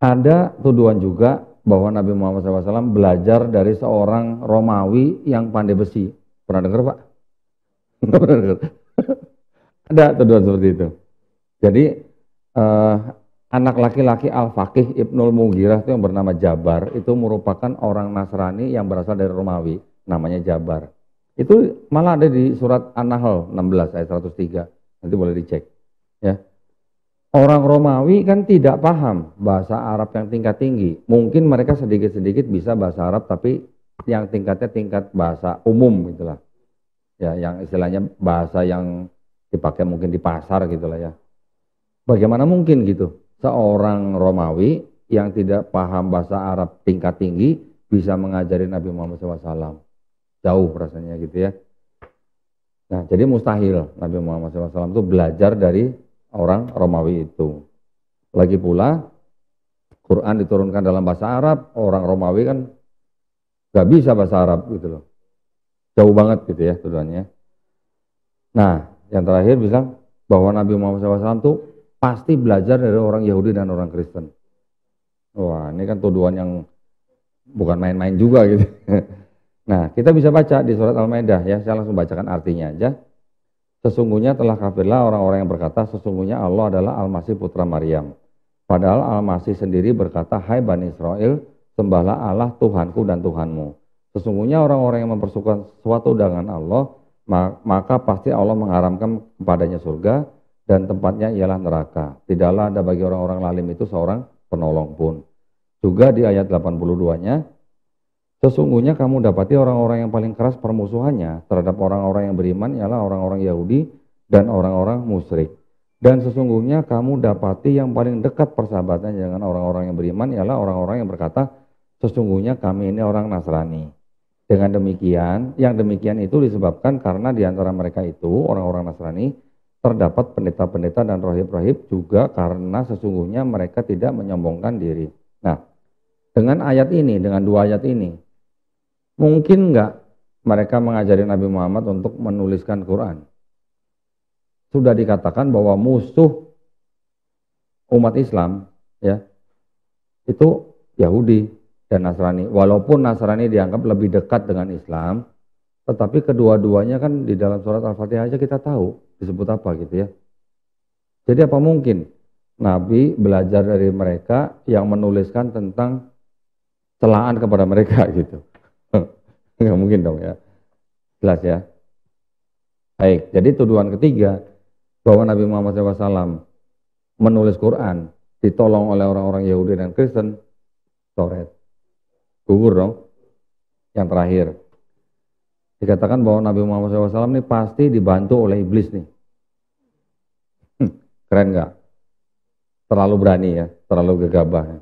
ada tuduhan juga bahwa Nabi Muhammad SAW belajar dari seorang Romawi yang pandai besi. Pernah dengar, Pak? Pernah dengar? Ada tuduhan seperti itu. Jadi anak laki-laki Al-Faqih Ibnul Mughirah itu yang bernama Jabar itu merupakan orang Nasrani yang berasal dari Romawi, namanya Jabar. Itu malah ada di surat An-Nahl 16 ayat 103. Nanti boleh dicek. Ya. Orang Romawi kan tidak paham bahasa Arab yang tingkat tinggi. Mungkin mereka sedikit-sedikit bisa bahasa Arab, tapi yang tingkatnya tingkat bahasa umum gitulah. Ya, yang istilahnya bahasa yang dipakai mungkin di pasar gitulah ya. Bagaimana mungkin gitu? Seorang Romawi yang tidak paham bahasa Arab tingkat tinggi bisa mengajari Nabi Muhammad SAW. Jauh rasanya gitu ya. Nah, jadi mustahil Nabi Muhammad SAW itu belajar dari orang Romawi itu. Lagi pula Quran diturunkan dalam bahasa Arab, orang Romawi kan gak bisa bahasa Arab gitu loh. Jauh banget gitu ya tujuannya. Nah, yang terakhir bilang bahwa Nabi Muhammad SAW itu pasti belajar dari orang Yahudi dan orang Kristen. Wah, ini kan tuduhan yang bukan main-main juga gitu. Nah, kita bisa baca di surat Al-Maidah ya, saya langsung bacakan artinya aja. Sesungguhnya telah kafirlah orang-orang yang berkata sesungguhnya Allah adalah Al-Masih putra Maryam. Padahal Al-Masih sendiri berkata, hai Bani Israel, sembahlah Allah Tuhanku dan Tuhanmu. Sesungguhnya orang-orang yang mempersukan sesuatu dengan Allah, maka pasti Allah mengharamkan kepadanya surga dan tempatnya ialah neraka. Tidaklah ada bagi orang-orang lalim itu seorang penolong pun. Juga di ayat 82-nya, sesungguhnya kamu dapati orang-orang yang paling keras permusuhannya terhadap orang-orang yang beriman ialah orang-orang Yahudi dan orang-orang musyrik. Dan sesungguhnya kamu dapati yang paling dekat persahabatannya dengan orang-orang yang beriman ialah orang-orang yang berkata, sesungguhnya kami ini orang Nasrani. Dengan demikian, yang demikian itu disebabkan karena di antara mereka itu, orang-orang Nasrani, terdapat pendeta-pendeta dan rohib-rohib juga karena sesungguhnya mereka tidak menyombongkan diri. Nah, dengan ayat ini, dengan dua ayat ini, mungkin nggak mereka mengajari Nabi Muhammad untuk menuliskan Quran? Sudah dikatakan bahwa musuh umat Islam ya itu Yahudi dan Nasrani. Walaupun Nasrani dianggap lebih dekat dengan Islam, tetapi kedua-duanya kan di dalam surat Al-Fatihah aja kita tahu disebut apa gitu ya. Jadi apa mungkin Nabi belajar dari mereka yang menuliskan tentang celaan kepada mereka gitu? Nggak mungkin dong ya. Jelas ya. Baik, jadi tuduhan ketiga bahwa Nabi Muhammad SAW menulis Quran ditolong oleh orang-orang Yahudi dan Kristen, coret. Gugur dong. Yang terakhir, dikatakan bahwa Nabi Muhammad SAW ini pasti dibantu oleh iblis nih. Keren nggak? Terlalu berani ya, terlalu gegabah ya.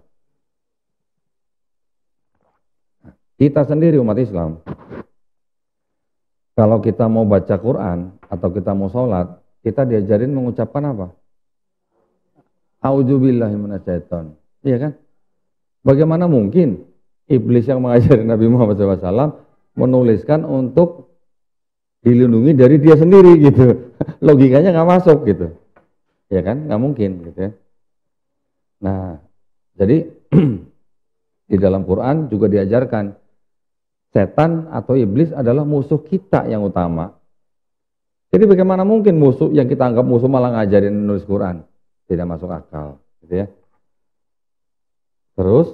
Kita sendiri umat Islam, kalau kita mau baca Quran atau kita mau sholat, kita diajarin mengucapkan apa? A'udzubillahi minasyaiton. Iya kan? Bagaimana mungkin iblis yang mengajari Nabi Muhammad SAW menuliskan untuk dilindungi dari dia sendiri gitu? Logikanya nggak masuk gitu. Ya kan? Nggak mungkin gitu ya. Nah, jadi di dalam Quran juga diajarkan setan atau iblis adalah musuh kita yang utama. Jadi bagaimana mungkin musuh yang kita anggap musuh malah ngajarin menulis Quran? Tidak masuk akal, gitu ya. Terus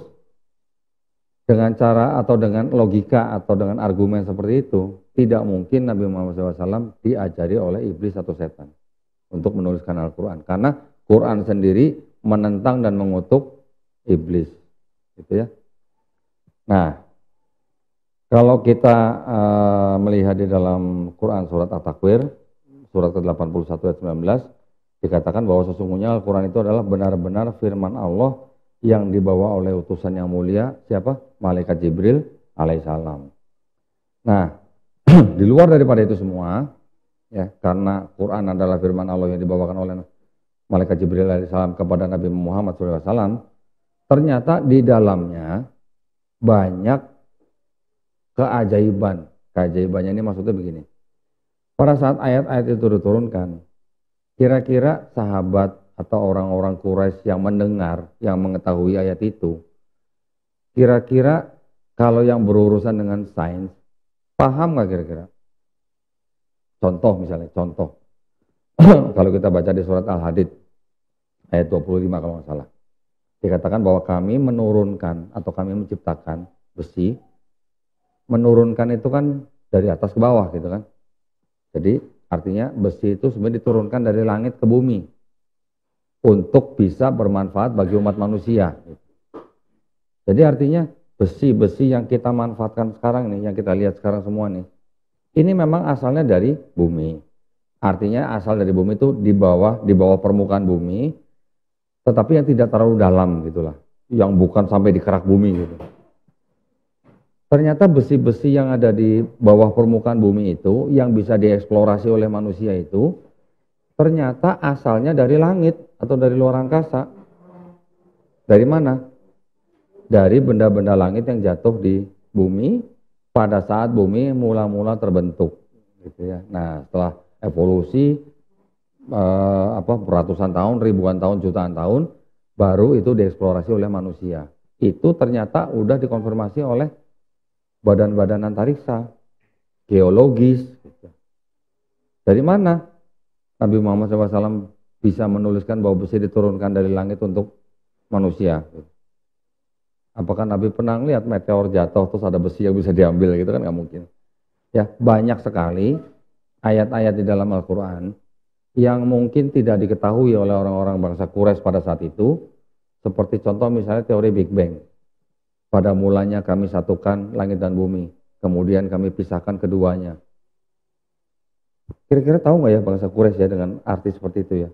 dengan cara atau dengan logika atau dengan argumen seperti itu, tidak mungkin Nabi Muhammad SAW diajari oleh iblis atau setan untuk menuliskan Al-Quran. Karena Quran sendiri menentang dan mengutuk iblis, gitu ya. Nah, kalau kita melihat di dalam Quran surat At-Takwir, surat ke-81 ayat 19, dikatakan bahwa sesungguhnya Al-Quran itu adalah benar-benar firman Allah yang dibawa oleh utusan yang mulia, siapa? Malaikat Jibril alaihissalam. Nah, di luar daripada itu semua, ya, karena Quran adalah firman Allah yang dibawakan oleh malaikat Jibril alaihissalam kepada Nabi Muhammad SAW, ternyata di dalamnya banyak keajaiban. Keajaibannya ini maksudnya begini. Pada saat ayat-ayat itu diturunkan, kira-kira sahabat atau orang-orang Quraisy yang mendengar, yang mengetahui ayat itu, kira-kira kalau yang berurusan dengan sains, paham nggak kira-kira? Contoh misalnya, contoh. Kalau kita baca di surat Al-Hadid, ayat 25 kalau nggak salah. Dikatakan bahwa kami menurunkan atau kami menciptakan besi, menurunkan itu kan dari atas ke bawah gitu kan. Jadi artinya besi itu sebenarnya diturunkan dari langit ke bumi untuk bisa bermanfaat bagi umat manusia. Jadi artinya besi-besi yang kita manfaatkan sekarang nih, yang kita lihat sekarang semua nih, ini memang asalnya dari bumi. Artinya asal dari bumi itu di bawah permukaan bumi, tetapi yang tidak terlalu dalam gitulah, yang bukan sampai di kerak bumi gitu. Ternyata besi-besi yang ada di bawah permukaan bumi itu, yang bisa dieksplorasi oleh manusia itu, ternyata asalnya dari langit atau dari luar angkasa. Dari mana? Dari benda-benda langit yang jatuh di bumi pada saat bumi mula-mula terbentuk. Gitu ya. Nah, setelah evolusi ratusan tahun, ribuan tahun, jutaan tahun, baru itu dieksplorasi oleh manusia. Itu ternyata udah dikonfirmasi oleh badan-badan antariksa, geologis. Dari mana Nabi Muhammad SAW bisa menuliskan bahwa besi diturunkan dari langit untuk manusia? Apakah Nabi pernah lihat meteor jatuh terus ada besi yang bisa diambil gitu kan? Nggak mungkin. Ya, banyak sekali ayat-ayat di dalam Al-Quran yang mungkin tidak diketahui oleh orang-orang bangsa Quraisy pada saat itu, seperti contoh misalnya teori Big Bang. Pada mulanya kami satukan langit dan bumi, kemudian kami pisahkan keduanya. Kira-kira tahu nggak ya bangsa Quraisy ya dengan arti seperti itu ya?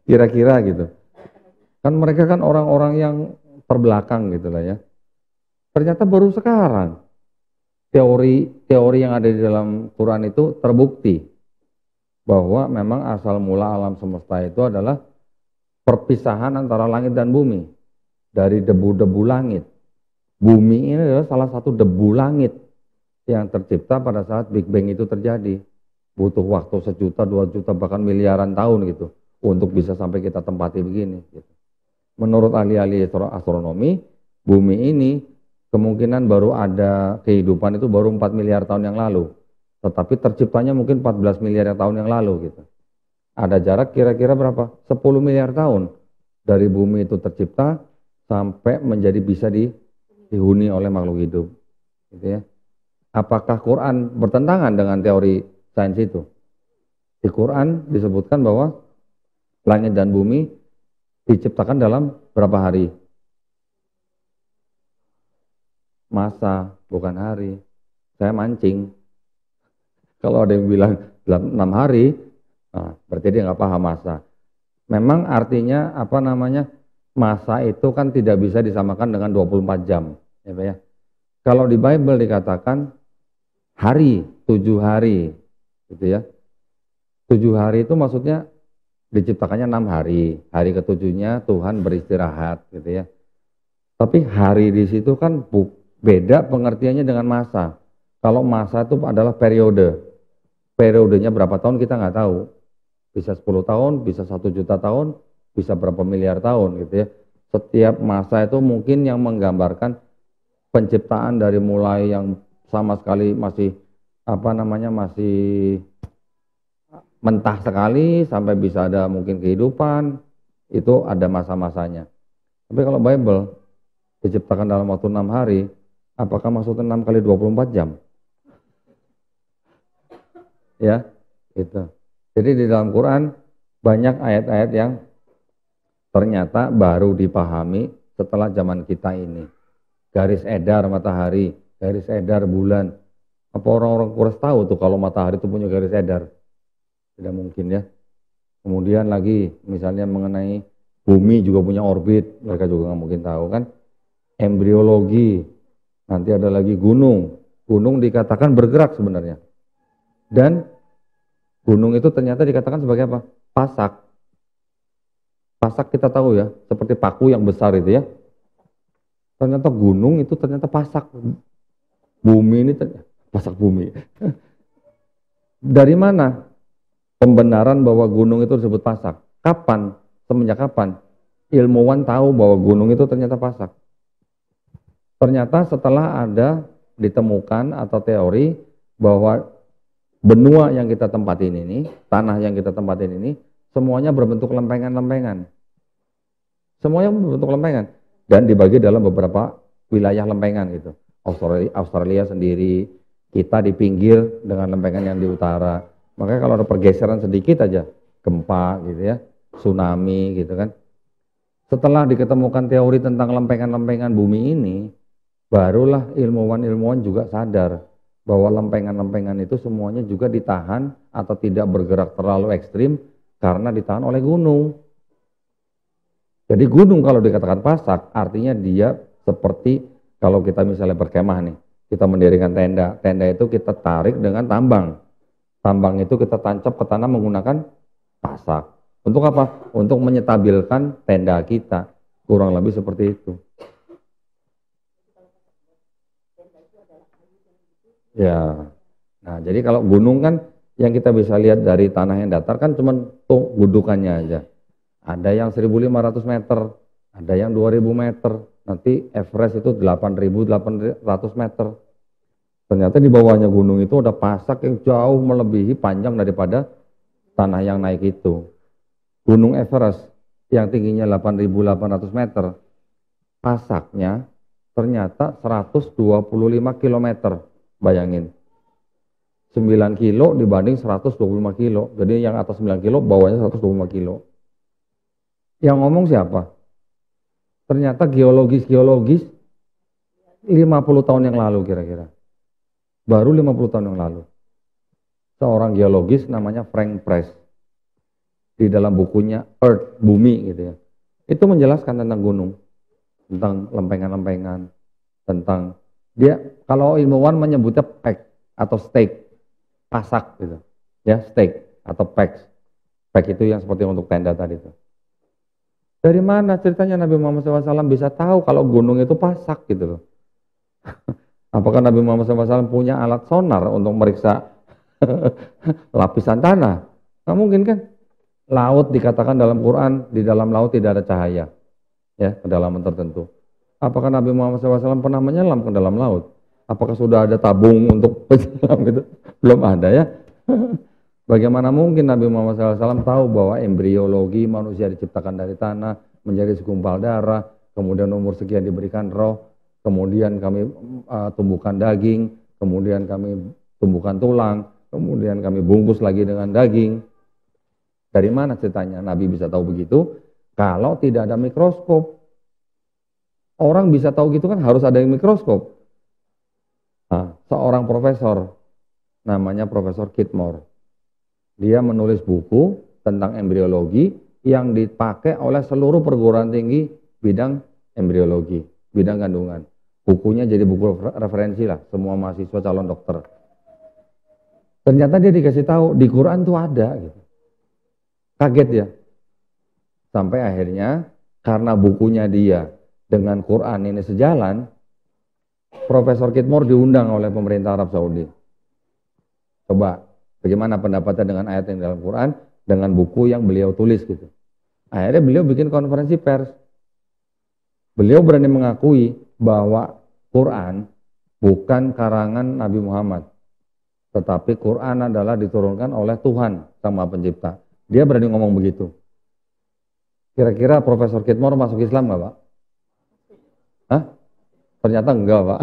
Kira-kira gitu. Kan mereka kan orang-orang yang terbelakang gitu lah ya. Ternyata baru sekarang teori yang ada di dalam Quran itu terbukti bahwa memang asal mula alam semesta itu adalah perpisahan antara langit dan bumi. Dari debu-debu langit. Bumi ini adalah salah satu debu langit yang tercipta pada saat Big Bang itu terjadi. Butuh waktu 1 juta, 2 juta, bahkan miliaran tahun gitu untuk bisa sampai kita tempati begini. Gitu. Menurut ahli-ahli astronomi, bumi ini kemungkinan baru ada kehidupan itu baru 4 miliar tahun yang lalu. Tetapi terciptanya mungkin 14 miliar tahun yang lalu gitu. Ada jarak kira-kira berapa? 10 miliar tahun dari bumi itu tercipta sampai menjadi bisa dihuni oleh makhluk hidup. Gitu ya. Apakah Quran bertentangan dengan teori sains itu? Di Quran disebutkan bahwa langit dan bumi diciptakan dalam berapa hari? Masa, bukan hari. Saya mancing. Kalau ada yang bilang 6 hari, nah, berarti dia nggak paham masa. Memang artinya masa itu kan tidak bisa disamakan dengan 24 jam. Ya. Kalau di Bible dikatakan hari, 7 hari. Gitu ya. 7 hari itu maksudnya diciptakannya 6 hari. Hari ke-7-nya Tuhan beristirahat. Gitu ya. Tapi hari di situ kan beda pengertiannya dengan masa. Kalau masa itu adalah periode. Periodenya berapa tahun kita nggak tahu. Bisa 10 tahun, bisa 1 juta tahun, bisa berapa miliar tahun gitu ya. Setiap masa itu mungkin yang menggambarkan penciptaan dari mulai yang sama sekali masih masih mentah sekali sampai bisa ada mungkin kehidupan, itu ada masa-masanya. Tapi kalau Bible diciptakan dalam waktu 6 hari, apakah maksudnya 6 kali 24 jam? Ya, itu. Jadi di dalam Quran banyak ayat-ayat yang ternyata baru dipahami setelah zaman kita ini. Garis edar matahari, garis edar bulan. Apa orang-orang Quraisy tahu tuh kalau matahari itu punya garis edar? Tidak mungkin ya. Kemudian lagi misalnya mengenai bumi juga punya orbit, mereka juga nggak mungkin tahu kan. Embriologi, nanti ada lagi gunung. Gunung dikatakan bergerak sebenarnya. Dan Gunung itu ternyata dikatakan sebagai apa? Pasak. Pasak kita tahu ya, seperti paku yang besar itu ya. Ternyata gunung itu ternyata pasak. Bumi ini pasak bumi. Dari mana pembenaran bahwa gunung itu disebut pasak? Kapan? Semenjak kapan? Ilmuwan tahu bahwa gunung itu ternyata pasak. Ternyata setelah ada ditemukan atau teori bahwa benua yang kita tempatin ini, tanah yang kita tempatin ini, semuanya berbentuk lempengan-lempengan. Semuanya berbentuk lempengan. Dan dibagi dalam beberapa wilayah lempengan gitu. Australia sendiri, kita di pinggir dengan lempengan yang di utara. Makanya kalau ada pergeseran sedikit aja, gempa gitu ya, tsunami gitu kan. Setelah diketemukan teori tentang lempengan-lempengan bumi ini, barulah ilmuwan-ilmuwan juga sadar bahwa lempengan-lempengan itu semuanya juga ditahan atau tidak bergerak terlalu ekstrim karena ditahan oleh gunung. Jadi gunung kalau dikatakan pasak, artinya dia seperti kalau kita misalnya berkemah nih, kita mendirikan tenda. Tenda itu kita tarik dengan tambang. Tambang itu kita tancap ke tanah menggunakan pasak. Untuk apa? Untuk menyetabilkan tenda kita. Kurang lebih seperti itu. Ya. Nah, jadi kalau gunung kan yang kita bisa lihat dari tanah yang datar kan cuma tuh gudukannya aja. Ada yang 1.500 meter, ada yang 2.000 meter, nanti Everest itu 8.800 meter. Ternyata di bawahnya gunung itu ada pasak yang jauh melebihi panjang daripada tanah yang naik itu. Gunung Everest yang tingginya 8.800 meter, pasaknya ternyata 125 kilometer, bayangin. 9 kilo dibanding 125 kilo, jadi yang atas 9 kilo, bawahnya 125 kilo. Yang ngomong siapa? Ternyata geologis 50 tahun yang lalu kira-kira. Baru 50 tahun yang lalu. Seorang geologis namanya Frank Press. Di dalam bukunya Earth, Bumi gitu ya. Itu menjelaskan tentang gunung. Tentang lempengan-lempengan. Tentang, dia kalau ilmuwan menyebutnya pek atau stake. Pasak gitu. Ya, stake atau pek. Pek itu yang seperti untuk tenda tadi itu. Dari mana ceritanya Nabi Muhammad SAW bisa tahu kalau gunung itu pasak gitu loh. Apakah Nabi Muhammad SAW punya alat sonar untuk meriksa lapisan tanah? Nggak mungkin kan? Laut dikatakan dalam Quran, di dalam laut tidak ada cahaya. Ya, kedalaman tertentu. Apakah Nabi Muhammad SAW pernah menyelam ke dalam laut? Apakah sudah ada tabung untuk penyelam gitu? Belum ada ya. Bagaimana mungkin Nabi Muhammad SAW tahu bahwa embriologi manusia diciptakan dari tanah, menjadi segumpal darah, kemudian umur sekian diberikan roh, kemudian kami tumbuhkan daging, kemudian kami tumbuhkan tulang, kemudian kami bungkus lagi dengan daging. Dari mana ceritanya Nabi bisa tahu begitu? Kalau tidak ada mikroskop. Orang bisa tahu gitu kan harus ada yang mikroskop. Nah, seorang profesor, namanya Profesor Kidmore. Dia menulis buku tentang embriologi yang dipakai oleh seluruh perguruan tinggi bidang embriologi, bidang kandungan. Bukunya jadi buku referensi lah, semua mahasiswa calon dokter. Ternyata dia dikasih tahu di Quran tuh ada gitu. Kaget ya. Sampai akhirnya karena bukunya dia dengan Quran ini sejalan, Profesor Kidmore diundang oleh pemerintah Arab Saudi. Coba, bagaimana pendapatnya dengan ayat yang dalam Quran, dengan buku yang beliau tulis gitu. Akhirnya beliau bikin konferensi pers. Beliau berani mengakui bahwa Quran bukan karangan Nabi Muhammad. Tetapi Quran adalah diturunkan oleh Tuhan, Sang Maha Pencipta. Dia berani ngomong begitu. Kira-kira Profesor Kidmore masuk Islam nggak Pak? Hah? Ternyata enggak Pak.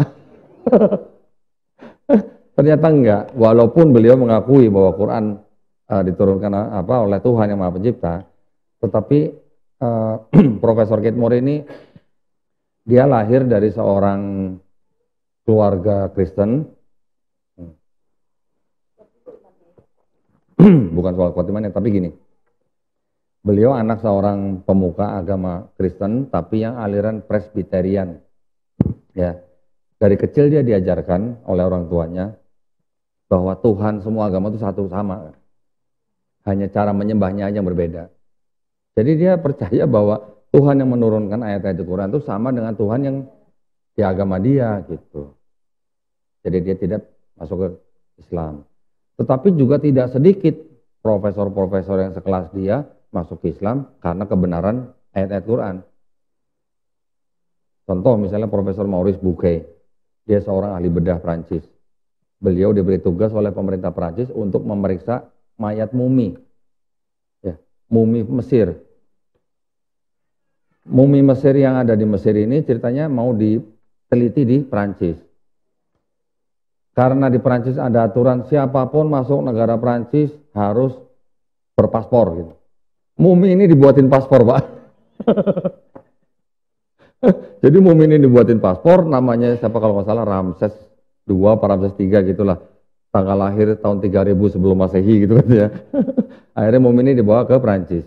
Ternyata enggak, walaupun beliau mengakui bahwa Quran diturunkan oleh Tuhan yang Maha Pencipta, tetapi Profesor Kidmore ini dia lahir dari seorang keluarga Kristen, bukan soal khotimannya, tapi gini, beliau anak seorang pemuka agama Kristen, tapi yang aliran Presbyterian, ya. Dari kecil dia diajarkan oleh orang tuanya bahwa Tuhan semua agama itu satu sama. Hanya cara menyembahnya aja yang berbeda. Jadi dia percaya bahwa Tuhan yang menurunkan ayat-ayat Al-Quran itu sama dengan Tuhan yang di agama dia gitu. Jadi dia tidak masuk ke Islam. Tetapi juga tidak sedikit profesor-profesor yang sekelas dia masuk ke Islam karena kebenaran ayat-ayat Quran. Contoh misalnya Profesor Maurice Bucaille. Dia seorang ahli bedah Prancis. Beliau diberi tugas oleh pemerintah Prancis untuk memeriksa mayat mumi. Ya, mumi Mesir. Mumi Mesir yang ada di Mesir ini ceritanya mau diteliti di Prancis. Karena di Prancis ada aturan siapapun masuk negara Prancis harus berpaspor gitu. Mumi ini dibuatin paspor, Pak. Jadi mumi ini dibuatin paspor, namanya siapa kalau nggak salah Ramses II, Ramses III gitulah. Tanggal lahir tahun 3000 sebelum Masehi gitu kan ya. Akhirnya mumi ini dibawa ke Prancis.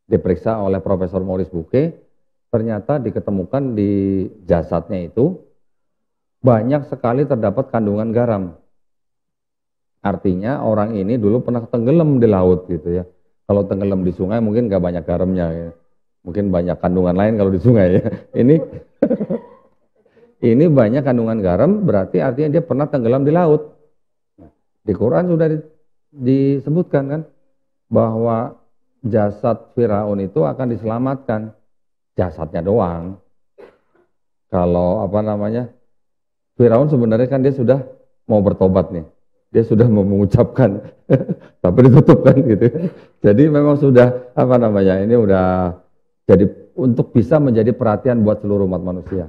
Diperiksa oleh Profesor Maurice Bucaille. Ternyata diketemukan di jasadnya itu banyak sekali terdapat kandungan garam. Artinya orang ini dulu pernah tenggelam di laut gitu ya. Kalau tenggelam di sungai mungkin nggak banyak garamnya ya. Mungkin banyak kandungan lain kalau di sungai ya. Ini banyak kandungan garam berarti artinya dia pernah tenggelam di laut. Di Quran sudah disebutkan kan bahwa jasad Firaun itu akan diselamatkan. Jasadnya doang. Kalau apa namanya, Firaun sebenarnya kan dia sudah mau bertobat nih. Dia sudah mau mengucapkan, tapi ditutup kan gitu. Jadi memang sudah apa namanya, ini udah jadi untuk bisa menjadi perhatian buat seluruh umat manusia.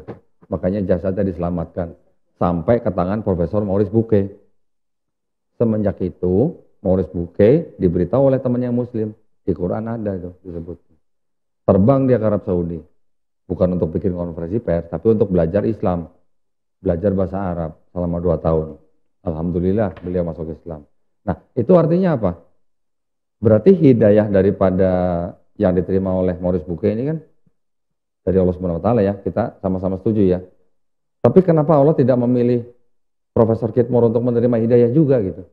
Makanya jasadnya diselamatkan sampai ke tangan Profesor Maurice Bucaille. Semenjak itu Maurice Bucaille diberitahu oleh temannya Muslim, di Quran ada itu disebut. Terbang dia ke Arab Saudi, bukan untuk bikin konferensi pers, tapi untuk belajar Islam, belajar bahasa Arab selama 2 tahun. Alhamdulillah beliau masuk Islam. Nah itu artinya apa? Berarti hidayah daripada yang diterima oleh Maurice Bucaille ini kan dari Allah Subhanahu Wa Taala ya, kita sama-sama setuju ya. Tapi kenapa Allah tidak memilih Profesor Kitmore untuk menerima hidayah juga gitu?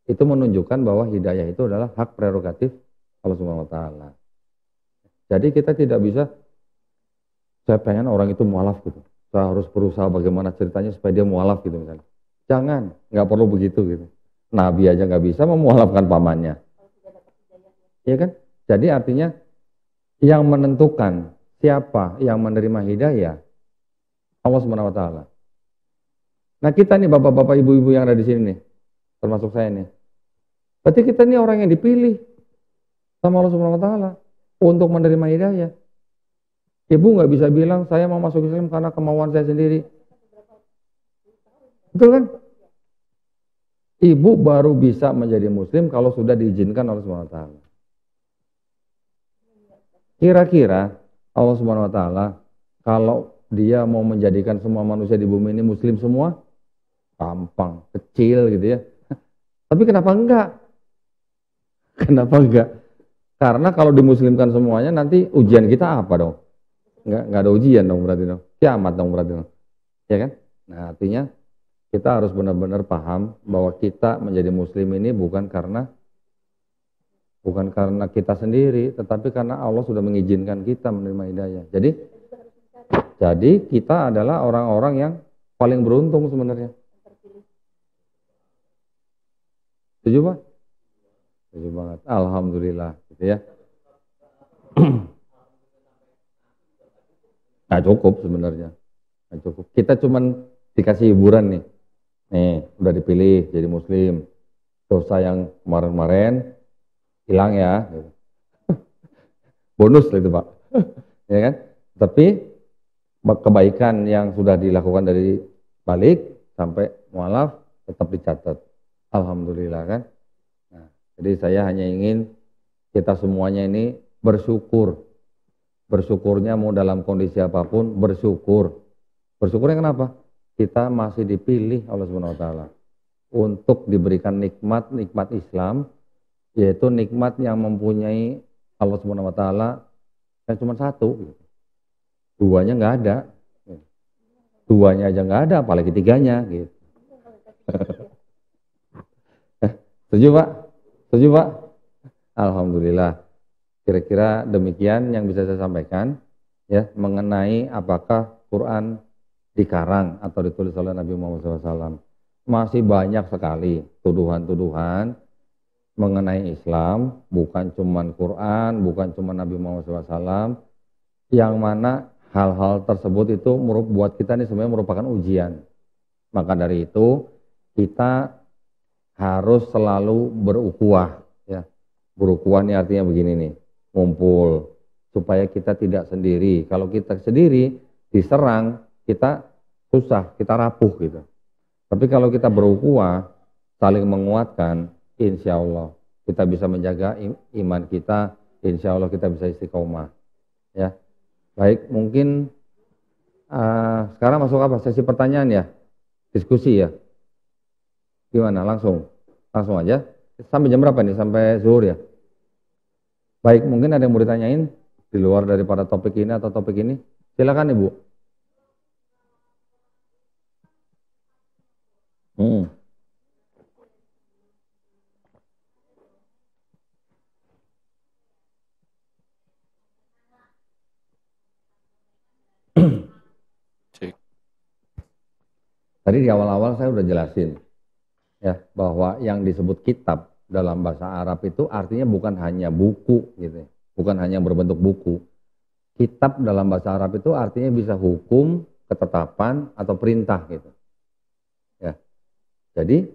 Itu menunjukkan bahwa hidayah itu adalah hak prerogatif Allah Subhanahu Wa Taala. Jadi kita tidak bisa, saya pengen orang itu mualaf gitu. Saya harus berusaha bagaimana ceritanya supaya dia mualaf gitu misalnya. Jangan, nggak perlu begitu gitu. Nabi aja nggak bisa memualafkan pamannya. Iya kan? Jadi artinya yang menentukan siapa yang menerima hidayah Allah Subhanahu Wa Taala. Nah kita nih bapak-bapak ibu-ibu yang ada di sini nih, termasuk saya nih. Berarti kita nih orang yang dipilih sama Allah Subhanahu Wa Taala untuk menerima hidayah. Ibu nggak bisa bilang saya mau masuk Islam karena kemauan saya sendiri. Betul kan? Ibu baru bisa menjadi Muslim kalau sudah diizinkan oleh Subhanahu Wa Taala. Kira-kira Allah Subhanahu Wa Taala kalau dia mau menjadikan semua manusia di bumi ini Muslim semua, gampang, kecil gitu ya. Tapi kenapa enggak? Kenapa enggak? Karena kalau dimuslimkan semuanya nanti ujian kita apa dong? Enggak ada ujian dong berarti dong. Kiamat dong berarti dong. Ya kan? Nah artinya kita harus benar-benar paham bahwa kita menjadi muslim ini bukan karena kita sendiri, tetapi karena Allah sudah mengizinkan kita menerima hidayah. Jadi kita adalah orang-orang yang paling beruntung sebenarnya. Setuju Pak? Setuju banget. Alhamdulillah gitu ya. Nah cukup sebenarnya. Nah, cukup. Kita cuman dikasih hiburan nih. Nih, udah dipilih jadi muslim. Dosa yang kemarin-kemarin hilang ya. Bonus lah itu Pak. Ya kan? Tapi kebaikan yang sudah dilakukan dari balik sampai mualaf tetap dicatat. Alhamdulillah kan. Nah, jadi saya hanya ingin kita semuanya ini bersyukur. Bersyukurnya mau dalam kondisi apapun bersyukur. Bersyukurnya kenapa? Kita masih dipilih Allah Subhanahu Wa Taala untuk diberikan nikmat Islam, yaitu nikmat yang mempunyai Allah Subhanahu Wa Taala yang cuma satu. Duanya nggak ada. Duanya aja nggak ada, apalagi tiganya gitu. Setuju Pak? Setuju Pak? Alhamdulillah. Kira-kira demikian yang bisa saya sampaikan ya mengenai apakah Quran dikarang atau ditulis oleh Nabi Muhammad SAW. Masih banyak sekali tuduhan-tuduhan mengenai Islam, bukan cuman Quran, bukan cuma Nabi Muhammad SAW, yang mana hal-hal tersebut itu buat kita ini sebenarnya merupakan ujian. Maka dari itu kita harus selalu berukhuwah, ya. Berukhuwah ini artinya begini nih, ngumpul supaya kita tidak sendiri. Kalau kita sendiri diserang, kita susah, kita rapuh gitu. Tapi kalau kita berukhuwah, saling menguatkan, insya Allah kita bisa menjaga iman kita, insya Allah kita bisa istiqomah. Ya, baik, mungkin sekarang masuk apa? Sesi pertanyaan ya, diskusi ya. Gimana? Langsung aja. Sampai jam berapa nih? Sampai zuhur ya? Baik, mungkin ada yang mau ditanyain di luar daripada topik ini atau topik ini? Silakan Ibu. Tadi di awal-awal saya udah jelasin ya bahwa yang disebut kitab dalam bahasa Arab itu artinya bukan hanya buku gitu, bukan hanya berbentuk buku. Kitab dalam bahasa Arab itu artinya bisa hukum, ketetapan atau perintah gitu. Ya. Jadi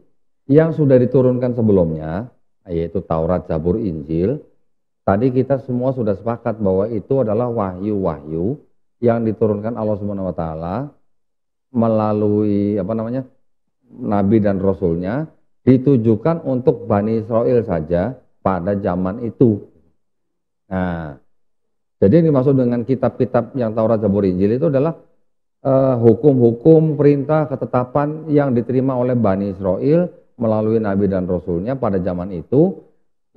yang sudah diturunkan sebelumnya yaitu Taurat, Zabur, Injil, tadi kita semua sudah sepakat bahwa itu adalah wahyu-wahyu yang diturunkan Allah Subhanahu wa taala melalui nabi dan rasulnya, ditujukan untuk Bani Israel saja pada zaman itu. Nah, jadi yang dimaksud dengan kitab-kitab yang Taurat, Zabur, Injil itu adalah hukum-hukum, perintah, ketetapan yang diterima oleh Bani Israel melalui nabi dan rasulnya pada zaman itu,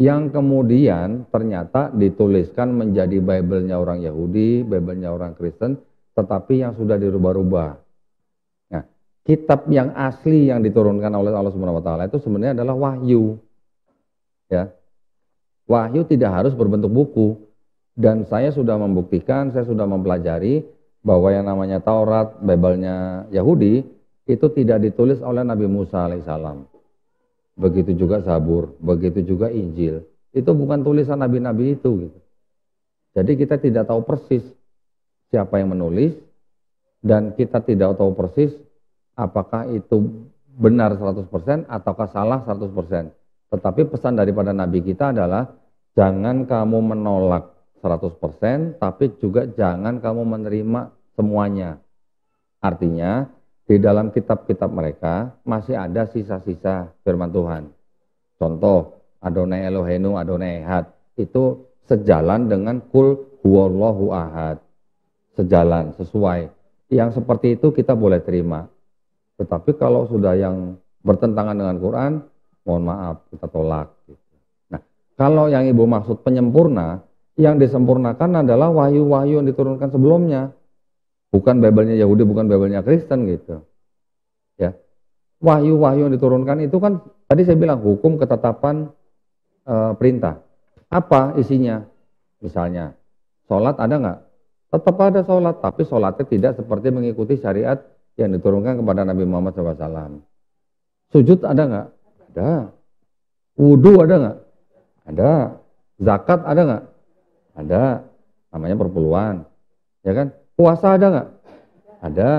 yang kemudian ternyata dituliskan menjadi Bible-nya orang Yahudi, Bible-nya orang Kristen, tetapi yang sudah dirubah-rubah. Kitab yang asli yang diturunkan oleh Allah Subhanahu wa taala itu sebenarnya adalah wahyu. Ya. Wahyu tidak harus berbentuk buku. Dan saya sudah membuktikan, saya sudah mempelajari bahwa yang namanya Taurat, Bible-nya Yahudi itu tidak ditulis oleh Nabi Musa alaihissalam. Begitu juga Zabur, begitu juga Injil. Itu bukan tulisan nabi-nabi itu gitu. Jadi kita tidak tahu persis siapa yang menulis dan kita tidak tahu persis apakah itu benar 100% ataukah salah 100%. Tetapi pesan daripada Nabi kita adalah jangan kamu menolak 100%, tapi juga jangan kamu menerima semuanya. Artinya di dalam kitab-kitab mereka masih ada sisa-sisa firman Tuhan. Contoh, Adonai Elohenu, Adonai Ehad. Itu sejalan dengan Kul Huwallahu Ahad. Sejalan, sesuai. Yang seperti itu kita boleh terima. Tetapi kalau sudah yang bertentangan dengan Quran, mohon maaf, kita tolak. Nah, kalau yang Ibu maksud penyempurna, yang disempurnakan adalah wahyu-wahyu yang diturunkan sebelumnya. Bukan Bible-nya Yahudi, bukan Bible-nya Kristen gitu. Ya. Wahyu-wahyu yang diturunkan itu kan, tadi saya bilang hukum, ketetapan, perintah. Apa isinya? Misalnya, sholat ada nggak? Tetap ada sholat, tapi sholatnya tidak seperti mengikuti syariat yang diturunkan kepada Nabi Muhammad SAW. Sujud ada nggak? Ada. Wudhu ada nggak? Ada. Zakat ada nggak? Ada. Namanya perpuluhan. Ya kan? Puasa ada nggak? Ada.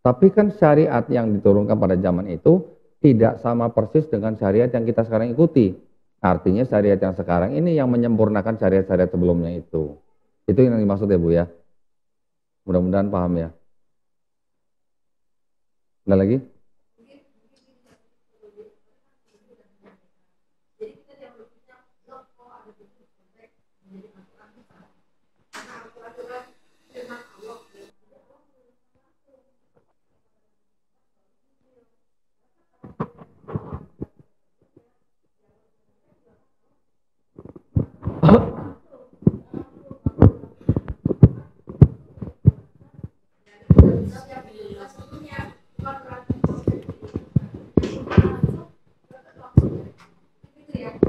Tapi kan syariat yang diturunkan pada zaman itu tidak sama persis dengan syariat yang kita sekarang ikuti. Artinya syariat yang sekarang ini yang menyempurnakan syariat-syariat sebelumnya itu. Itu yang dimaksud ya Bu ya. Mudah-mudahan paham ya. Ada lagi?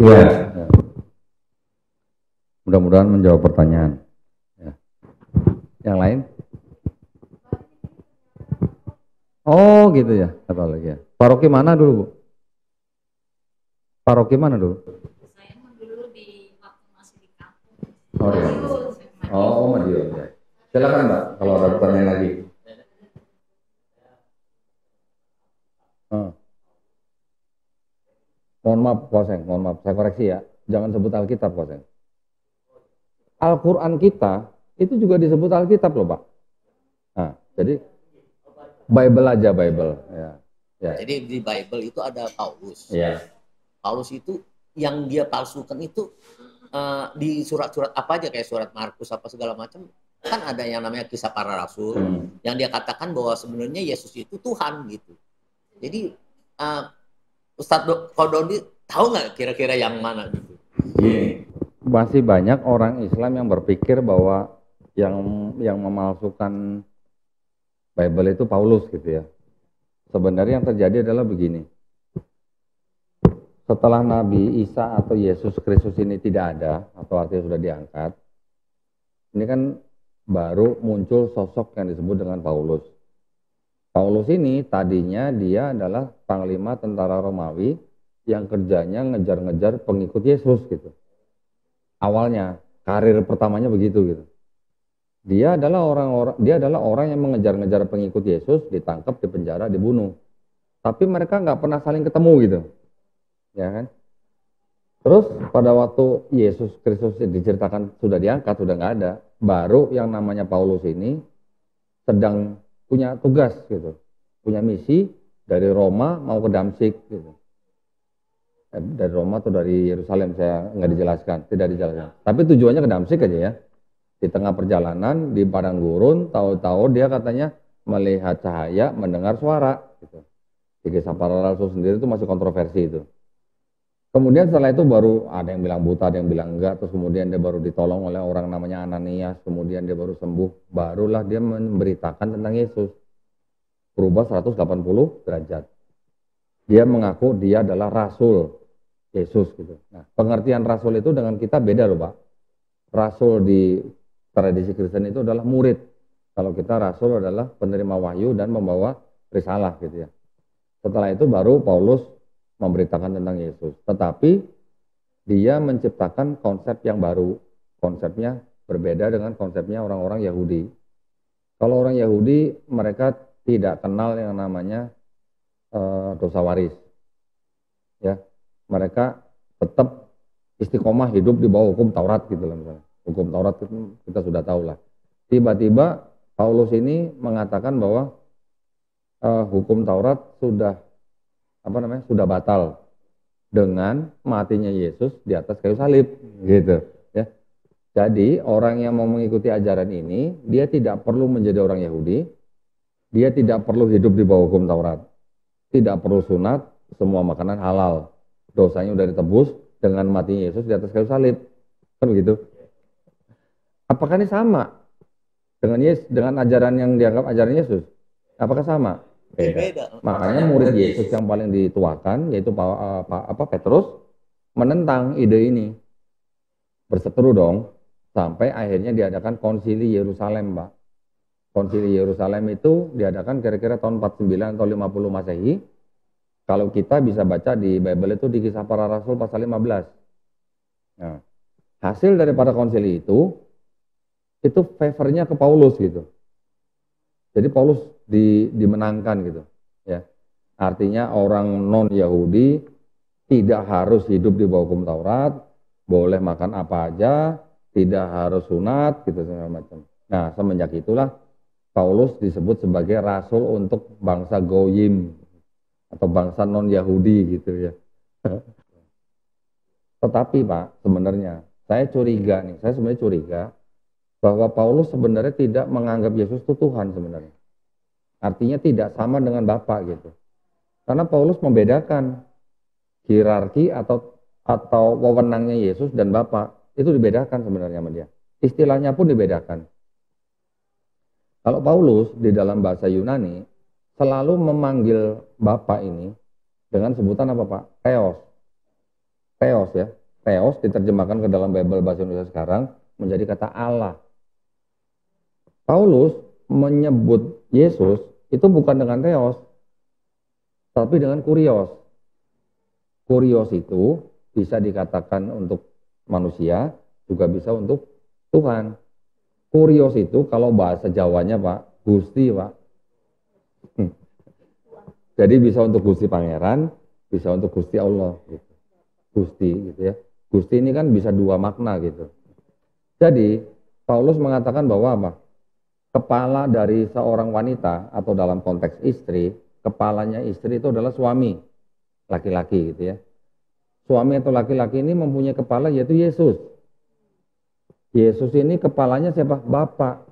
Iya. mudah-mudahan menjawab pertanyaan. Ya. Yang lain? Oh gitu ya, kata lagi ya. Paroki mana dulu Bu? Paroki mana dulu? Saya dulu di waktu masih di kampung. Oh iya. Oh Madiun ya. Silakan Mbak, kalau ada pertanyaan lagi. Mohon maaf Koseng, mohon maaf, saya koreksi ya. Jangan sebut Alkitab Koseng. Al-Quran kita itu juga disebut Alkitab loh Pak. Nah, jadi Bible aja Bible. Ya. Ya. Jadi di Bible itu ada Paulus. Ya. Paulus itu yang dia palsukan itu di surat-surat apa aja kayak surat Markus apa segala macam kan ada yang namanya kisah para rasul yang dia katakan bahwa sebenarnya Yesus itu Tuhan gitu. Jadi Ustadz Kodoni tahu nggak kira-kira yang mana gitu? Masih banyak orang Islam yang berpikir bahwa yang memalsukan Bible itu Paulus gitu ya. Sebenarnya yang terjadi adalah begini. Setelah Nabi Isa atau Yesus Kristus ini tidak ada atau artinya sudah diangkat, ini kan baru muncul sosok yang disebut dengan Paulus. Paulus ini tadinya dia adalah panglima tentara Romawi yang kerjanya ngejar-ngejar pengikut Yesus gitu. Awalnya karir pertamanya begitu gitu. Dia adalah orang yang mengejar-ngejar pengikut Yesus, ditangkap, dipenjara, dibunuh. Tapi mereka nggak pernah saling ketemu gitu. Ya kan? Terus pada waktu Yesus Kristus diceritakan sudah diangkat, sudah nggak ada, baru yang namanya Paulus ini sedang punya tugas gitu, punya misi dari Roma mau ke Damsyik gitu. Dari Roma atau dari Yerusalem saya nggak dijelaskan, tidak dijelaskan. Tapi tujuannya ke Damsyik aja ya. Di tengah perjalanan di padang gurun, tahu-tahu dia katanya melihat cahaya, mendengar suara. Gitu. Di kisah para rasul sendiri itu masih kontroversi itu. Kemudian setelah itu baru ada yang bilang buta, ada yang bilang enggak, terus kemudian dia baru ditolong oleh orang namanya Ananias, kemudian dia baru sembuh, barulah dia memberitakan tentang Yesus. Berubah 180 derajat. Dia mengaku dia adalah rasul Yesus gitu. Nah, pengertian rasul itu dengan kita beda loh Pak. Rasul di tradisi Kristen itu adalah murid. Kalau kita rasul adalah penerima wahyu dan membawa risalah gitu ya. Setelah itu baru Paulus memberitakan tentang Yesus. Tetapi dia menciptakan konsep yang baru. Konsepnya berbeda dengan konsepnya orang-orang Yahudi. Kalau orang Yahudi mereka tidak kenal yang namanya dosa waris. Ya, mereka tetap istiqomah hidup di bawah hukum Taurat gitu lah misalnya. Hukum Taurat itu kita sudah tahu lah. Tiba-tiba Paulus ini mengatakan bahwa hukum Taurat sudah sudah batal dengan matinya Yesus di atas kayu salib gitu ya. Jadi orang yang mau mengikuti ajaran ini dia tidak perlu menjadi orang Yahudi, dia tidak perlu hidup di bawah hukum Taurat, tidak perlu sunat, semua makanan halal, dosanya sudah ditebus dengan matinya Yesus di atas kayu salib, kan begitu? Apakah ini sama dengan ajaran yang dianggap ajaran Yesus? Apakah sama? Beda. Makanya murid Yesus yang paling dituakan yaitu Petrus menentang ide ini. Berseteru dong sampai akhirnya diadakan konsili Yerusalem, Pak. Konsili Yerusalem itu diadakan kira-kira tahun 49 atau 50 Masehi. Kalau kita bisa baca di Bible itu di Kisah Para Rasul pasal 15. Nah, hasil daripada konsili itu favornya ke Paulus gitu. Jadi Paulus dimenangkan gitu ya. Artinya orang non Yahudi tidak harus hidup di bawah hukum Taurat, boleh makan apa aja, tidak harus sunat gitu segala macam. Nah, semenjak itulah Paulus disebut sebagai rasul untuk bangsa Goyim atau bangsa non Yahudi gitu ya. Tetapi Pak, sebenarnya saya sebenarnya curiga bahwa Paulus sebenarnya tidak menganggap Yesus itu Tuhan sebenarnya. Artinya tidak sama dengan Bapa gitu. Karena Paulus membedakan hierarki atau wewenangnya Yesus dan Bapa. Itu dibedakan sebenarnya sama dia. Istilahnya pun dibedakan. Kalau Paulus di dalam bahasa Yunani selalu memanggil Bapa ini dengan sebutan apa Pak? Theos. Theos ya. Theos diterjemahkan ke dalam Bible bahasa Indonesia sekarang menjadi kata Allah. Paulus menyebut Yesus itu bukan dengan theos, tapi dengan kurios. Kurios itu bisa dikatakan untuk manusia, juga bisa untuk Tuhan. Kurios itu kalau bahasa Jawanya Pak, Gusti Pak. Jadi bisa untuk Gusti Pangeran, bisa untuk Gusti Allah. Gitu. Gusti gitu ya. Gusti ini kan bisa dua makna gitu. Jadi Paulus mengatakan bahwa apa? Kepala dari seorang wanita atau dalam konteks istri, kepalanya istri itu adalah suami, laki-laki gitu ya. Suami atau laki-laki ini mempunyai kepala yaitu Yesus. Yesus ini kepalanya siapa? Bapak.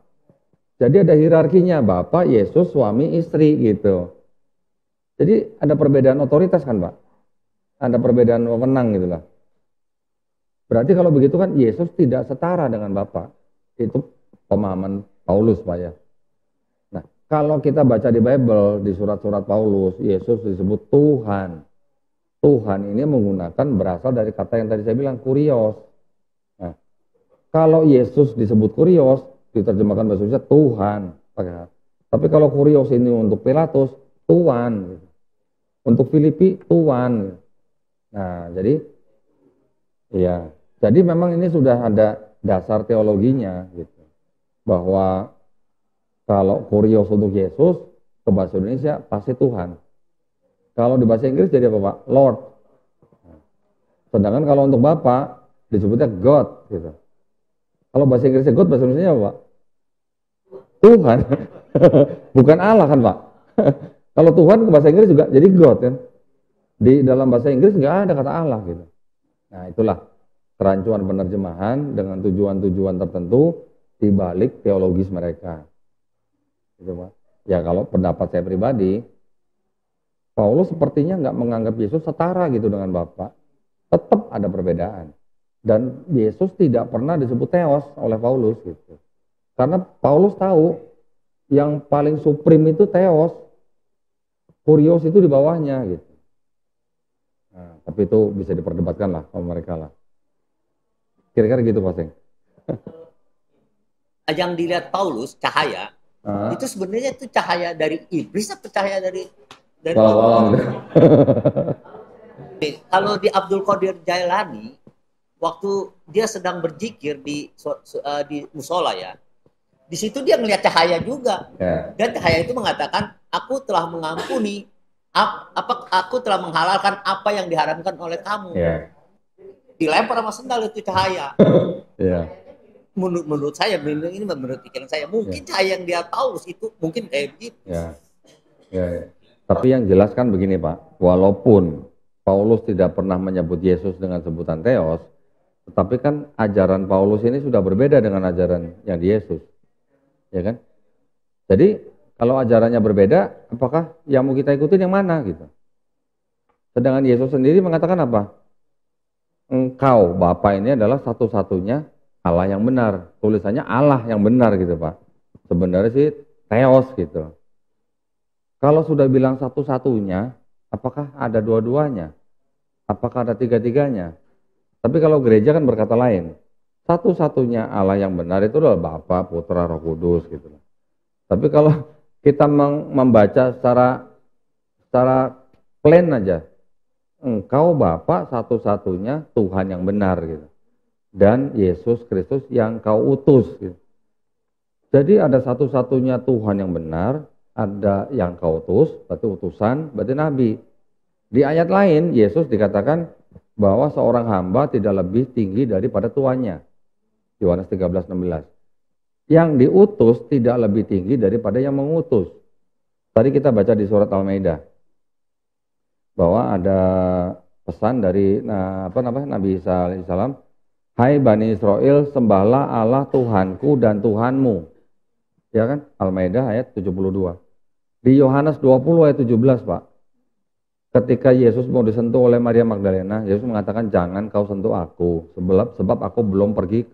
Jadi ada hierarkinya, Bapak, Yesus, suami, istri gitu. Jadi ada perbedaan otoritas kan Pak? Ada perbedaan wewenang gitu lah. Berarti kalau begitu kan Yesus tidak setara dengan Bapak. Itu pemahaman Paulus Pak ya. Nah kalau kita baca di Bible, di surat-surat Paulus, Yesus disebut Tuhan. Tuhan ini menggunakan berasal dari kata yang tadi saya bilang, kurios. Nah, kalau Yesus disebut kurios, diterjemahkan bahasa Indonesia Tuhan. Tapi kalau kurios ini untuk Pilatus, Tuhan. Untuk Filipi, Tuhan. Nah, jadi memang ini sudah ada dasar teologinya gitu. Bahwa kalau kurios untuk Yesus, ke bahasa Indonesia pasti Tuhan. Kalau di bahasa Inggris jadi apa Pak? Lord. Sedangkan kalau untuk Bapak disebutnya God gitu. Kalau bahasa Inggrisnya God, bahasa Indonesia apa Pak? Tuhan. Bukan Allah kan Pak? Kalau Tuhan ke bahasa Inggris juga jadi God kan. Di dalam bahasa Inggris nggak ada kata Allah gitu. Nah itulah kerancuan penerjemahan dengan tujuan-tujuan tertentu di balik teologis mereka. Gitu Pak. Ya kalau pendapat saya pribadi, Paulus sepertinya nggak menganggap Yesus setara gitu dengan Bapa. Tetap ada perbedaan. Dan Yesus tidak pernah disebut theos oleh Paulus gitu. Karena Paulus tahu yang paling supreme itu theos. Kurios itu di bawahnya gitu. Nah, tapi itu bisa diperdebatkan lah sama mereka lah. Kira-kira gitu Pak Seng. Yang dilihat Paulus, cahaya, itu sebenarnya itu cahaya dari iblis atau cahaya dari Kalau di Abdul Qadir Jailani, waktu dia sedang berzikir di musola ya, di situ dia melihat cahaya juga. Dan cahaya itu mengatakan, aku telah mengampuni, aku telah menghalalkan apa yang diharamkan oleh kamu. Dilempar sama sendal itu cahaya. Menurut saya, ini menurut pikiran saya, mungkin cahaya yang dia Paulus itu mungkin kayak begitu. Tapi yang jelas kan begini Pak, walaupun Paulus tidak pernah menyebut Yesus dengan sebutan theos, tetapi kan ajaran Paulus ini sudah berbeda dengan ajaran yang di Yesus. Ya kan? Jadi kalau ajarannya berbeda, apakah yang mau kita ikutin yang mana gitu? Sedangkan Yesus sendiri mengatakan apa? Engkau, Bapa ini adalah satu-satunya Allah yang benar. Tulisannya Allah yang benar gitu Pak. Sebenarnya sih theos gitu. Kalau sudah bilang satu-satunya, apakah ada dua-duanya? Apakah ada tiga-tiganya? Tapi kalau gereja kan berkata lain. Satu-satunya Allah yang benar itu adalah Bapa, Putra, Roh Kudus gitu. Tapi kalau kita membaca secara plain aja, Engkau Bapa satu-satunya Tuhan yang benar gitu. Dan Yesus Kristus yang kau utus gitu. Jadi ada satu-satunya Tuhan yang benar, ada yang kau utus, berarti utusan, berarti nabi. Di ayat lain, Yesus dikatakan bahwa seorang hamba tidak lebih tinggi daripada tuannya. Yohanes 13:16. Yang diutus tidak lebih tinggi daripada yang mengutus. Tadi kita baca di surat Al-Maidah bahwa ada pesan dari Nabi Isa alaihissalam, hai Bani Israel, sembahlah Allah Tuhanku dan Tuhanmu. Ya kan? Al-Maidah ayat 72. Di Yohanes 20 ayat 17 Pak. Ketika Yesus mau disentuh oleh Maria Magdalena, Yesus mengatakan jangan kau sentuh aku. Sebab aku belum pergi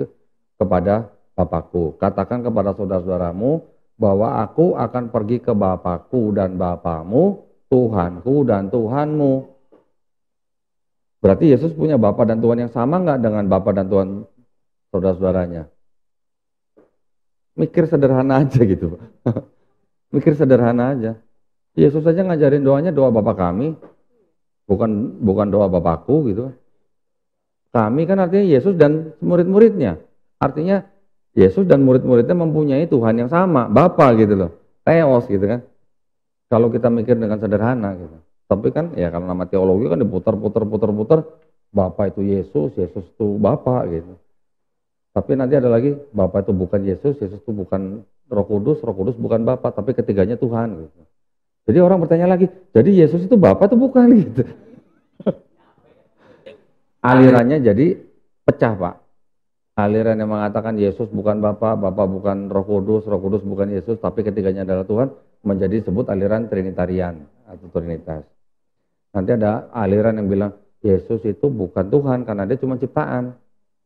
kepada Bapakku. Katakan kepada saudara-saudaramu bahwa aku akan pergi ke Bapakku dan Bapamu, Tuhanku dan Tuhanmu. Berarti Yesus punya Bapa dan Tuhan yang sama nggak dengan Bapa dan Tuhan saudara-saudaranya? mikir sederhana aja gitu, Pak. Mikir sederhana aja. Yesus saja ngajarin doanya doa Bapa kami, bukan doa Bapakku gitu. Kami kan artinya Yesus dan murid-muridnya. Artinya Yesus dan murid-muridnya mempunyai Tuhan yang sama, Bapa gitu loh. Theos gitu kan. Kalau kita mikir dengan sederhana gitu. Tapi kan ya kalau nama teologi kan diputar-putar, Bapa itu Yesus, Yesus itu Bapa gitu. Tapi nanti ada lagi, Bapa itu bukan Yesus, Yesus itu bukan Roh Kudus bukan Bapa, tapi ketiganya Tuhan gitu. Jadi orang bertanya lagi, jadi Yesus itu Bapa atau bukan gitu. Alirannya jadi pecah, Pak. Aliran yang mengatakan Yesus bukan Bapa, Bapa bukan Roh Kudus bukan Yesus, tapi ketiganya adalah Tuhan, menjadi disebut aliran Trinitarian atau Trinitas. Nanti ada aliran yang bilang Yesus itu bukan Tuhan karena dia cuma ciptaan.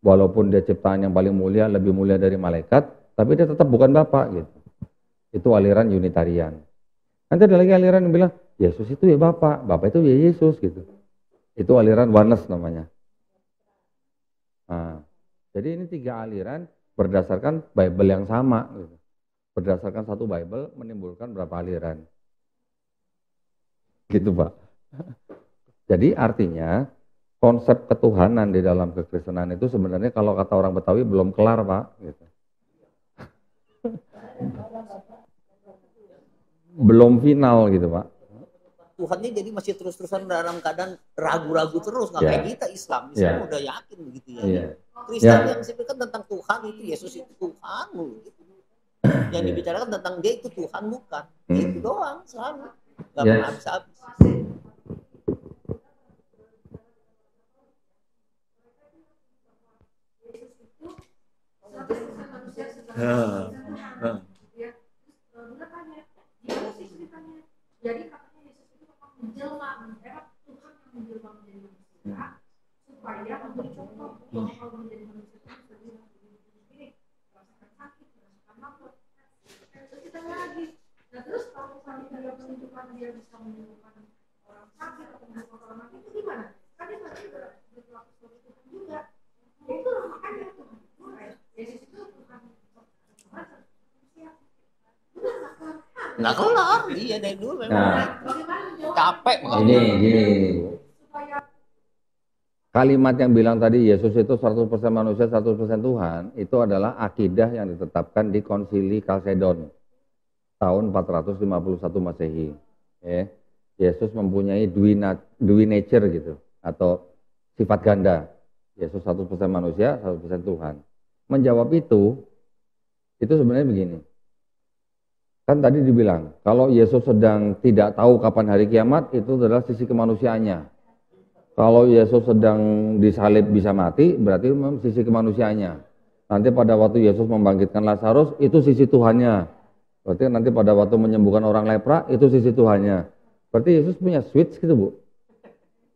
Walaupun dia ciptaan yang paling mulia, lebih mulia dari malaikat, tapi dia tetap bukan Bapa gitu. Itu aliran Unitarian. Nanti ada lagi aliran yang bilang Yesus itu ya Bapa, Bapa itu ya Yesus gitu. Itu aliran Oneness namanya. Nah, jadi ini 3 aliran berdasarkan Bible yang sama. Gitu. Berdasarkan satu Bible menimbulkan berapa aliran. Gitu Pak. Jadi artinya konsep ketuhanan di dalam kekristenan itu sebenarnya kalau kata orang Betawi belum kelar Pak. Gitu. Belum final gitu Pak. Tuhannya jadi masih terus-terusan dalam keadaan ragu-ragu terus, nggak kayak kita Islam udah yakin begitu ya. Kristen yang kan tentang Tuhan itu Yesus itu Tuhan gitu. Yang dibicarakan tentang dia itu Tuhan bukan, itu doang selalu, nggak pernah habis-habis. Jadi katanya Yesus itu menjelma, mendarat Tuhan yang menjelma menjadi manusia supaya memberi contoh bahwa kalau menjadi manusia itu bisa diri sendiri, merasakan sakit, merasakan lapar. Terus kita lagi. Nah terus kalau misalnya dia menunjukkan dia bisa menyembuhkan orang sakit atau menyembuhkan orang mati itu gimana? Kan dia berarti berlaku sebagai Tuhan juga. Ya itu lah makanya Tuhan. Yesus itu Tuhan manusia. Udah nggak kelar. Nggak kelar, iya dari dulu memang capek. Gini. Kalimat yang bilang tadi Yesus itu 100% manusia, 100% Tuhan, itu adalah akidah yang ditetapkan di Konsili Kalsedon tahun 451 Masehi. Yesus mempunyai dui nature gitu, atau sifat ganda. Yesus 100% manusia, 100% Tuhan. Menjawab itu sebenarnya begini. Kan tadi dibilang, kalau Yesus sedang tidak tahu kapan hari kiamat, itu adalah sisi kemanusiaannya. Kalau Yesus sedang disalib bisa mati, berarti sisi kemanusiaannya. Nanti pada waktu Yesus membangkitkan Lazarus, itu sisi Tuhannya. Berarti nanti pada waktu menyembuhkan orang lepra, itu sisi Tuhannya. Berarti Yesus punya switch gitu Bu?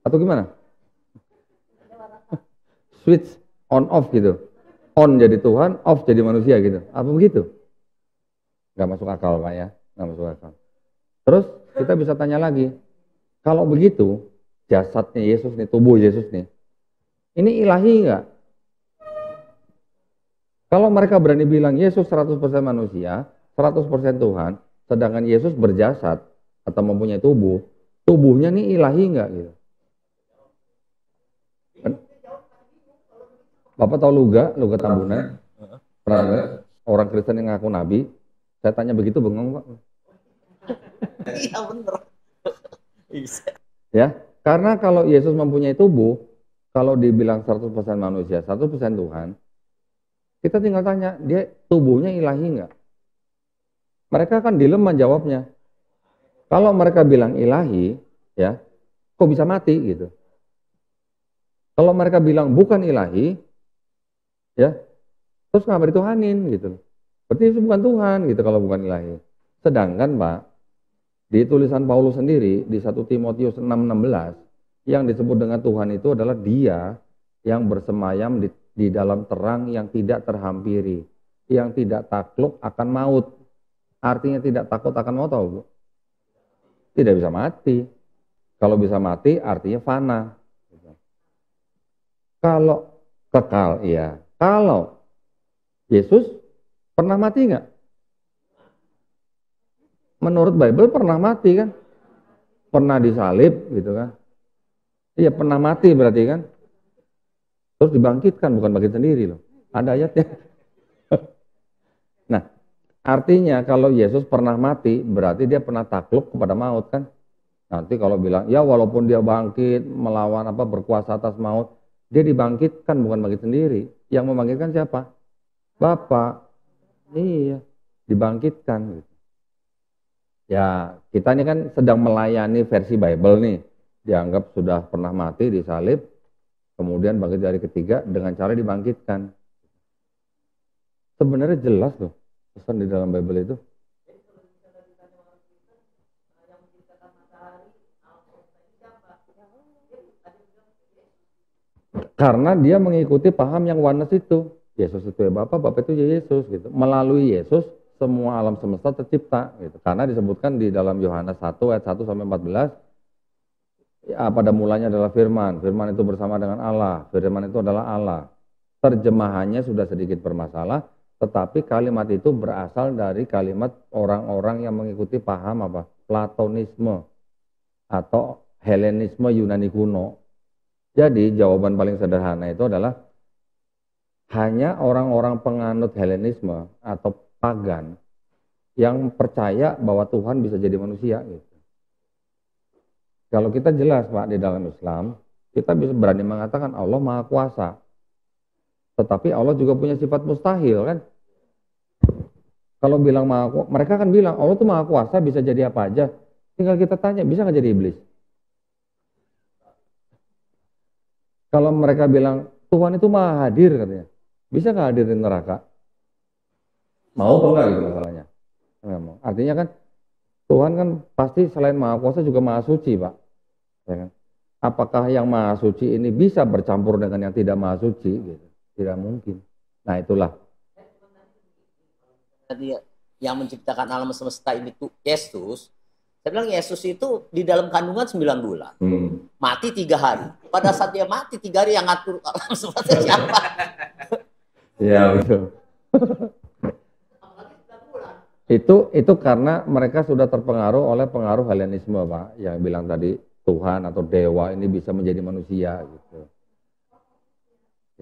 Atau gimana? Switch on off gitu. On jadi Tuhan, off jadi manusia gitu. Apa begitu? Nggak masuk akal Pak ya, nggak masuk akal. Terus kita bisa tanya lagi, kalau begitu jasadnya Yesus nih, tubuh Yesus nih, ini ilahi nggak? Kalau mereka berani bilang Yesus 100% manusia, 100% Tuhan, sedangkan Yesus berjasad atau mempunyai tubuh, tubuhnya nih ilahi nggak gitu? Bapak tahu Luga Tambunan? Pernah dengar? Orang Kristen yang ngaku nabi? Saya tanya begitu bengong Pak. Iya bener. Ya, karena kalau Yesus mempunyai tubuh, kalau dibilang 100% manusia, 100% Tuhan, kita tinggal tanya, dia tubuhnya ilahi enggak? Mereka kan dilema jawabnya. Kalau mereka bilang ilahi, ya, kok bisa mati gitu. Kalau mereka bilang bukan ilahi, ya, terus nggak dituhanin gitu. Berarti itu bukan Tuhan gitu kalau bukan ilahi. Sedangkan Pak, di tulisan Paulus sendiri di 1 Timotius 6:16 yang disebut dengan Tuhan itu adalah Dia yang bersemayam di dalam terang yang tidak terhampiri, yang tidak takluk akan maut. Artinya tidak takut akan maut tahu Bu? Tidak bisa mati. Kalau bisa mati artinya fana. Kalau kekal, iya. Kalau Yesus Pernah mati nggak? Menurut Bible pernah mati kan? Pernah disalib gitu kan? Iya pernah mati berarti kan? Terus dibangkitkan, bukan bangkit sendiri loh. Ada ayatnya. Nah, artinya kalau Yesus pernah mati, berarti dia pernah takluk kepada maut kan? Nanti kalau bilang, ya walaupun dia bangkit, melawan apa berkuasa atas maut, dia dibangkitkan, bukan bangkit sendiri. Yang membangkitkan siapa? Bapa. Iya, dibangkitkan. Gitu. Ya, kita ini kan sedang melayani versi Bible nih. Dianggap sudah pernah mati, disalib, kemudian bangkit dari ketiga dengan cara dibangkitkan. Sebenarnya jelas loh pesan di dalam Bible itu. Karena dia mengikuti paham yang oneness itu. Yesus itu ya Bapa, Bapa itu ya Yesus gitu. Melalui Yesus semua alam semesta tercipta gitu. Karena disebutkan di dalam Yohanes 1 ayat 1 sampai 14, ya, pada mulanya adalah firman. Firman itu bersama dengan Allah. Firman itu adalah Allah. Terjemahannya sudah sedikit bermasalah, tetapi kalimat itu berasal dari kalimat orang-orang yang mengikuti paham apa? Platonisme atau Helenisme Yunani kuno. Jadi jawaban paling sederhana itu adalah hanya orang-orang penganut Helenisme atau pagan yang percaya bahwa Tuhan bisa jadi manusia gitu. Kalau kita jelas Pak di dalam Islam, kita bisa berani mengatakan Allah Maha Kuasa. Tetapi Allah juga punya sifat mustahil kan? Kalau bilang Maha Kuasa, mereka kan bilang Allah itu Maha Kuasa bisa jadi apa aja. Tinggal kita tanya, bisa nggak jadi iblis? Kalau mereka bilang Tuhan itu Maha Hadir katanya, bisa nggak hadir di neraka? Mau apa enggak gitu masalahnya? Enggak mau. Artinya kan Tuhan kan pasti selain Maha Kuasa juga Maha Suci Pak. Ya kan? Apakah yang Maha Suci ini bisa bercampur dengan yang tidak Maha Suci? Gitu. Tidak mungkin. Nah itulah. Tadi yang menciptakan alam semesta ini tuh Yesus. Saya bilang Yesus itu di dalam kandungan 9 bulan. Mati 3 hari. Pada saat dia mati 3 hari yang ngatur alam semesta siapa? Ya betul. Itu karena mereka sudah terpengaruh oleh pengaruh Helenisme Pak. Yang bilang tadi Tuhan atau dewa ini bisa menjadi manusia gitu.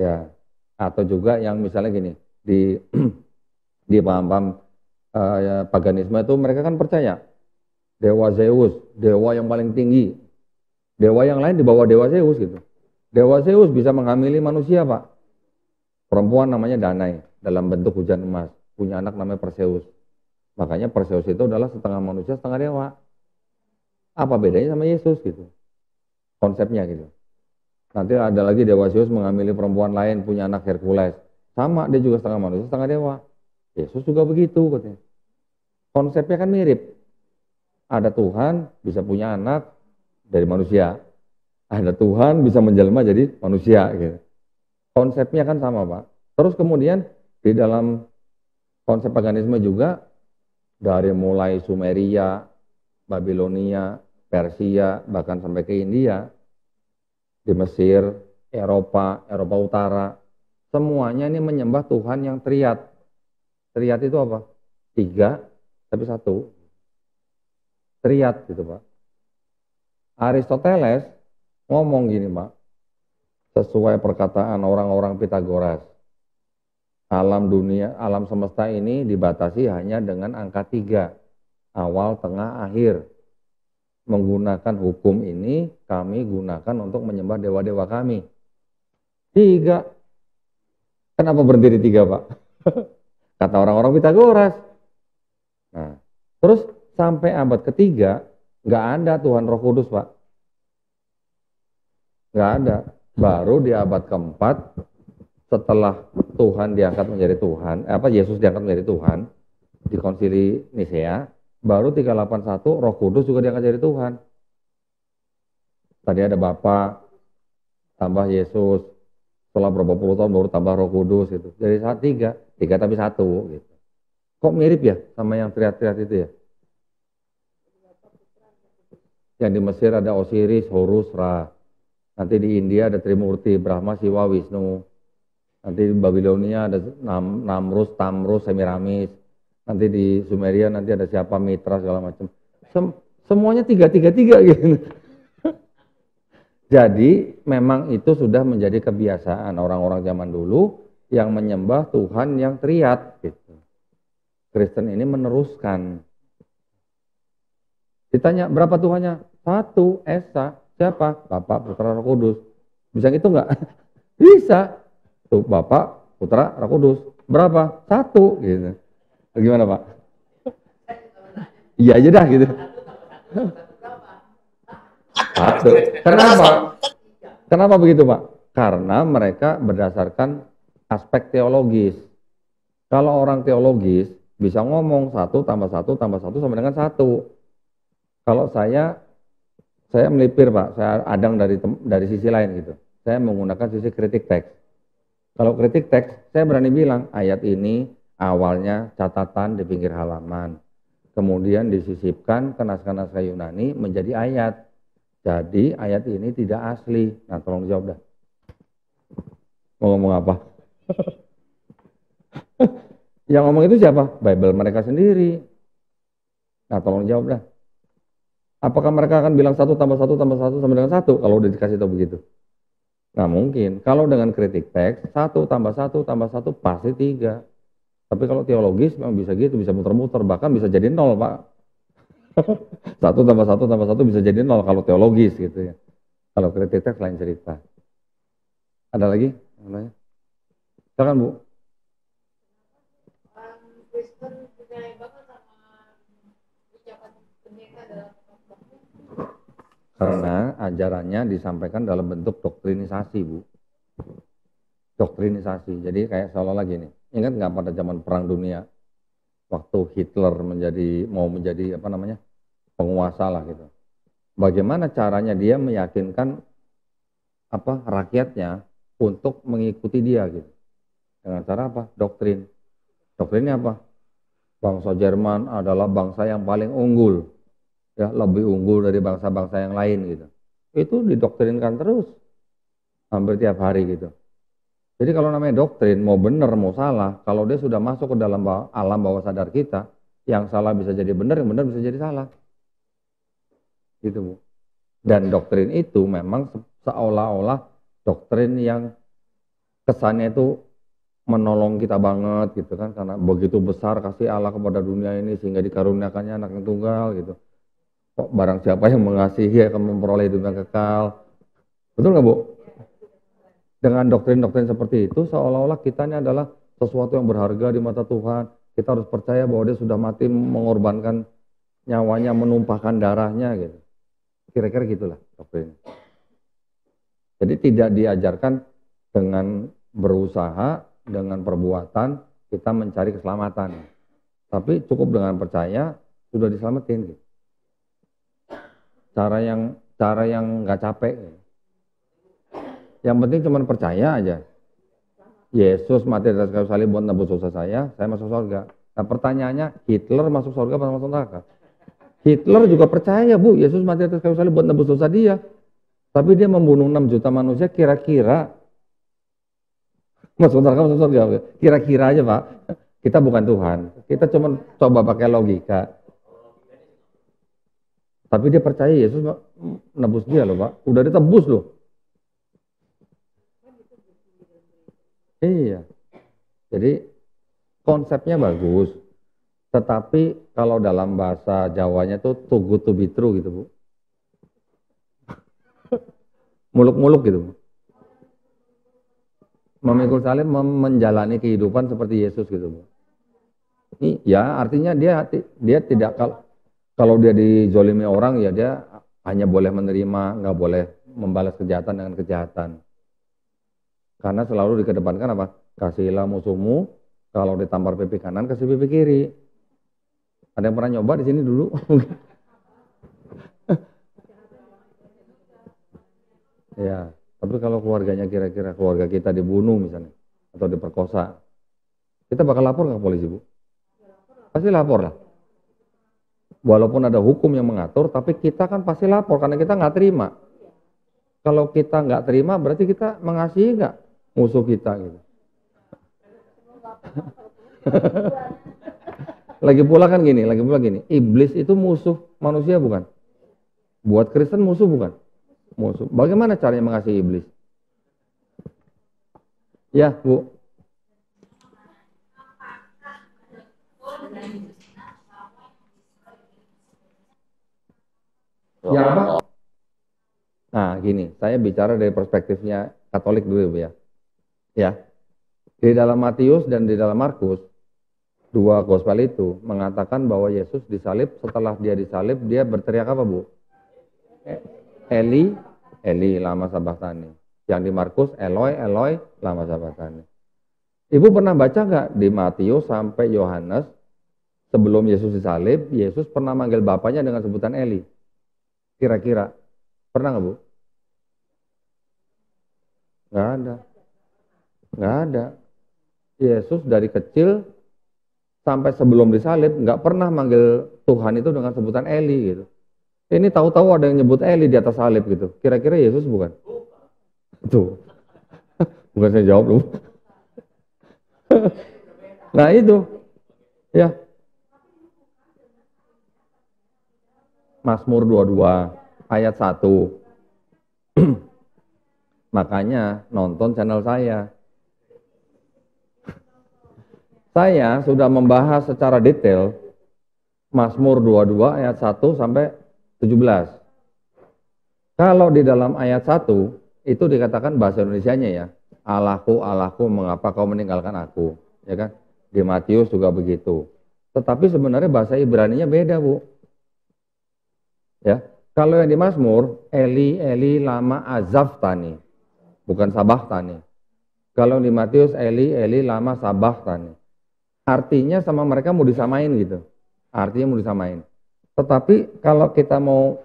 Ya. Atau juga yang misalnya gini, di paham-paham paganisme itu mereka kan percaya Dewa Zeus, dewa yang paling tinggi. Dewa yang lain di bawah Dewa Zeus gitu. Dewa Zeus bisa menghamili manusia Pak. Perempuan namanya Danai dalam bentuk hujan emas. Punya anak namanya Perseus. Makanya Perseus itu adalah setengah manusia, setengah dewa. Apa bedanya sama Yesus gitu. Konsepnya gitu. Nanti ada lagi Dewa Zeus menghamili perempuan lain, punya anak Hercules. Sama, dia juga setengah manusia, setengah dewa. Yesus juga begitu katanya. Konsepnya kan mirip. Ada Tuhan bisa punya anak dari manusia. Ada Tuhan bisa menjelma jadi manusia gitu. Konsepnya kan sama Pak. Terus kemudian di dalam konsep paganisme juga dari mulai Sumeria, Babilonia, Persia, bahkan sampai ke India, di Mesir, Eropa Utara, semuanya ini menyembah Tuhan yang triad. Triad itu apa? 3 tapi 1. Triad gitu Pak. Aristoteles ngomong gini Pak, sesuai perkataan orang-orang Pitagoras, alam dunia, alam semesta ini dibatasi hanya dengan angka 3, awal, tengah, akhir. Menggunakan hukum ini kami gunakan untuk menyembah dewa-dewa kami. 3. Kenapa berhenti di 3 Pak? Kata orang-orang Pitagoras. Nah, terus sampai abad ketiga, nggak ada Tuhan Roh Kudus, Pak. Nggak ada. Baru di abad keempat, setelah Tuhan diangkat menjadi Tuhan, Yesus diangkat menjadi Tuhan, di konsili Nisea, baru 381 Roh Kudus juga diangkat jadi Tuhan. Tadi ada Bapa, tambah Yesus, setelah berapa puluh tahun baru tambah Roh Kudus gitu. Jadi 3 tapi 1 gitu. Kok mirip ya sama yang triad-triad itu ya? Yang di Mesir ada Osiris, Horus, Ra. Nanti di India ada Trimurti, Brahma, Siwa, Wisnu. Nanti di Babilonia ada Namrus, Tamrus, Semiramis. Nanti di Sumeria nanti ada siapa, Mitra segala macam. Semuanya tiga gitu. Jadi memang itu sudah menjadi kebiasaan orang-orang zaman dulu yang menyembah Tuhan yang triad gitu. Kristen ini meneruskan. Ditanya berapa Tuhannya? Satu, Esa. Siapa? Bapak, Putra, Roh Kudus. Bisa gitu nggak? Bisa. Tuh Bapak, Putra, Roh Kudus. Berapa? Satu gitu. Gimana Pak? Iya aja dah gitu. Satu. Kenapa? Kenapa begitu Pak? Karena mereka berdasarkan aspek teologis. Kalau orang teologis bisa ngomong 1 tambah 1 tambah 1 sama dengan 1. Kalau saya melipir Pak, saya adang dari sisi lain gitu. Saya menggunakan sisi kritik teks. Kalau kritik teks, saya berani bilang ayat ini awalnya catatan di pinggir halaman. Kemudian disisipkan ke naskah-naskah Yunani menjadi ayat. Jadi ayat ini tidak asli. Nah tolong jawab dah. Mau ngomong apa? Yang ngomong itu siapa? Bible mereka sendiri. Nah tolong jawab dah. Apakah mereka akan bilang 1 tambah 1 tambah 1 sama dengan 1 kalau udah dikasih tahu begitu? Nggak mungkin. Kalau dengan kritik teks, 1 tambah 1 tambah 1 pasti 3. Tapi kalau teologis memang bisa gitu, bisa muter-muter, bahkan bisa jadi 0 Pak. 1 tambah 1 tambah 1 bisa jadi 0 kalau teologis gitu ya. Kalau kritik teks lain cerita. Ada lagi? Silakan Bu. Orang Kristen percaya banget sama ucapan pendeta dalam khotbahnya. Karena ajarannya disampaikan dalam bentuk doktrinisasi Bu. Doktrinisasi. Jadi kayak seolah-olah gini. Ingat nggak pada zaman Perang Dunia? Waktu Hitler mau menjadi penguasa lah gitu. Bagaimana caranya dia meyakinkan rakyatnya untuk mengikuti dia gitu. Dengan cara apa? Doktrin. Doktrinnya apa? Bangsa Jerman adalah bangsa yang paling unggul. Ya, lebih unggul dari bangsa-bangsa yang lain gitu. Itu didoktrinkan terus. Hampir tiap hari gitu. Jadi kalau namanya doktrin, mau benar mau salah, kalau dia sudah masuk ke dalam alam bawah sadar kita, yang salah bisa jadi benar, yang benar bisa jadi salah. Gitu Bu. Dan doktrin itu memang seolah-olah doktrin yang kesannya itu menolong kita banget gitu kan, karena begitu besar kasih Allah kepada dunia ini sehingga dikaruniakannya anak yang tunggal gitu. Kok barang siapa yang mengasihi akan memperoleh hidup yang kekal. Betul nggak Bu? Dengan doktrin-doktrin seperti itu seolah-olah kita ini adalah sesuatu yang berharga di mata Tuhan. Kita harus percaya bahwa dia sudah mati mengorbankan nyawanya, menumpahkan darahnya gitu. Kira-kira gitulah doktrin. Jadi tidak diajarkan dengan berusaha, dengan perbuatan kita mencari keselamatan. Tapi cukup dengan percaya sudah diselamatin gitu. Cara yang nggak capek. Yang penting cuma percaya aja. Yesus mati di atas kayu salib buat nebus dosa saya masuk surga. Nah pertanyaannya, Hitler masuk surga atau masuk neraka? Hitler juga percaya Bu, Yesus mati di atas kayu salib buat nebus dosa dia. Tapi dia membunuh 6 juta manusia, kira-kira masuk neraka masuk surga? Kira-kira aja Pak. Kita bukan Tuhan. Kita cuma coba pakai logika. Tapi dia percaya Yesus nebus dia loh Pak. Udah ditebus loh. Iya. Jadi konsepnya bagus. Tetapi kalau dalam bahasa Jawanya tuh too good to be true gitu Bu. Muluk-muluk gitu Bu. Memikul salib menjalani kehidupan seperti Yesus gitu Bu. Ya artinya dia tidak kalau dia dijolimi orang ya dia hanya boleh menerima, nggak boleh membalas kejahatan dengan kejahatan. Karena selalu dikedepankan apa? Kasihilah musuhmu, kalau ditampar pipi kanan, kasih pipi kiri. Ada yang pernah nyoba di sini dulu? Ya, tapi kalau keluarganya kira-kira keluarga kita dibunuh misalnya, atau diperkosa, kita bakal lapor nggak ke polisi Bu? Pasti lapor lah. Walaupun ada hukum yang mengatur, tapi kita kan pasti lapor karena kita nggak terima. Kalau kita nggak terima, berarti kita mengasihi nggak musuh kita gitu. Lagi pula gini, iblis itu musuh manusia bukan? Buat Kristen musuh bukan? Musuh. Bagaimana caranya mengasihi iblis? Ya, Bu. Ya apa? Nah, gini, saya bicara dari perspektifnya Katolik dulu ya. Ya. Di dalam Matius dan di dalam Markus, dua gospel itu mengatakan bahwa Yesus disalib, setelah dia disalib, dia berteriak apa, Bu? Eli, Eli, lama sabachthani. Yang di Markus, Eloi, Eloi, lama sabachthani. Ibu pernah baca nggak di Matius sampai Yohanes, sebelum Yesus disalib, Yesus pernah manggil bapaknya dengan sebutan Eli? Kira-kira, pernah nggak, Bu? Nggak ada. Nggak ada. Yesus dari kecil sampai sebelum disalib nggak pernah manggil Tuhan itu dengan sebutan Eli gitu. Ini tahu-tahu ada yang nyebut Eli di atas salib gitu. Kira-kira Yesus bukan? Tuh. Bukan saya jawab lu. Nah itu. Ya. Mazmur 22 ayat 1. Makanya nonton channel saya. Saya sudah membahas secara detail Mazmur 22 ayat 1 sampai 17. Kalau di dalam ayat 1 itu dikatakan bahasa Indonesianya ya, Allahku, Allahku, mengapa kau meninggalkan aku, ya kan? Di Matius juga begitu. Tetapi sebenarnya bahasa Ibraninya beda, Bu. Ya, kalau yang di Mazmur, Eli, Eli, lama azabtani, bukan sabachthani. Kalau di Matius, Eli, Eli, lama sabachthani. Artinya sama mereka mau disamain gitu. Artinya mau disamain. Tetapi kalau kita mau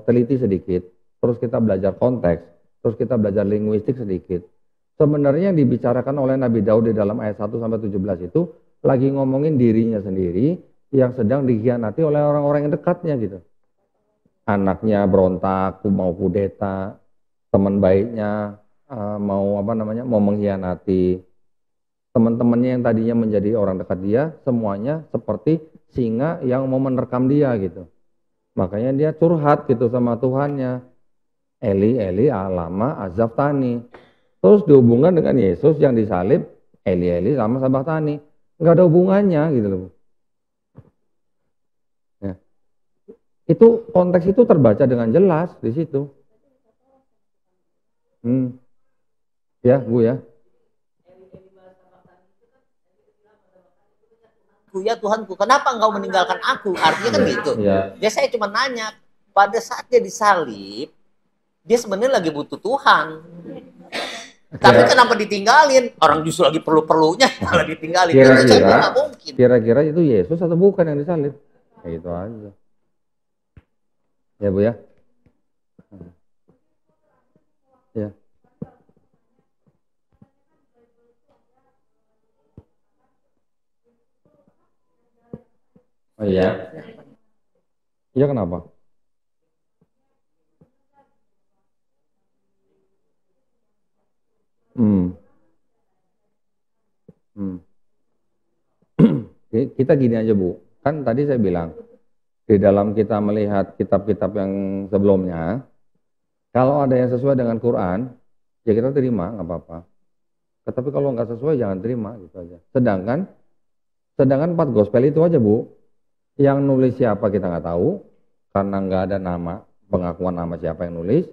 teliti sedikit, terus kita belajar konteks, terus kita belajar linguistik sedikit. Sebenarnya yang dibicarakan oleh Nabi Daud di dalam ayat 1 sampai 17 itu lagi ngomongin dirinya sendiri yang sedang dikhianati oleh orang-orang yang dekatnya gitu. Anaknya berontak, mau kudeta, teman baiknya mau mengkhianati. Teman-temannya yang tadinya menjadi orang dekat dia, semuanya seperti singa yang mau menerkam dia gitu. Makanya dia curhat gitu sama Tuhannya. Eli, Eli, lama azabtani. Terus dihubungkan dengan Yesus yang disalib, Eli, Eli, lama sabachthani. Nggak ada hubungannya gitu loh. Ya. Itu konteks itu terbaca dengan jelas di situ. Ya, Bu ya. Ya Tuhanku, kenapa engkau meninggalkan aku? Artinya kan gitu. Ya. Dia saya cuma nanya, pada saat dia disalib, dia sebenarnya lagi butuh Tuhan. Tapi kenapa ditinggalin? Orang justru lagi perlu-perlunya malah ditinggalin. Kira-kira itu Yesus atau bukan yang disalib? Ya itu aja. Ya Bu ya. Ya. Oh iya. Iya kenapa? Kita gini aja Bu, kan tadi saya bilang di dalam kita melihat kitab-kitab yang sebelumnya, kalau ada yang sesuai dengan Quran, ya kita terima, nggak apa-apa. Tetapi kalau nggak sesuai jangan terima gitu aja. Sedangkan 4 gospel itu aja Bu, yang nulis siapa kita nggak tahu, karena nggak ada nama, pengakuan nama siapa yang nulis.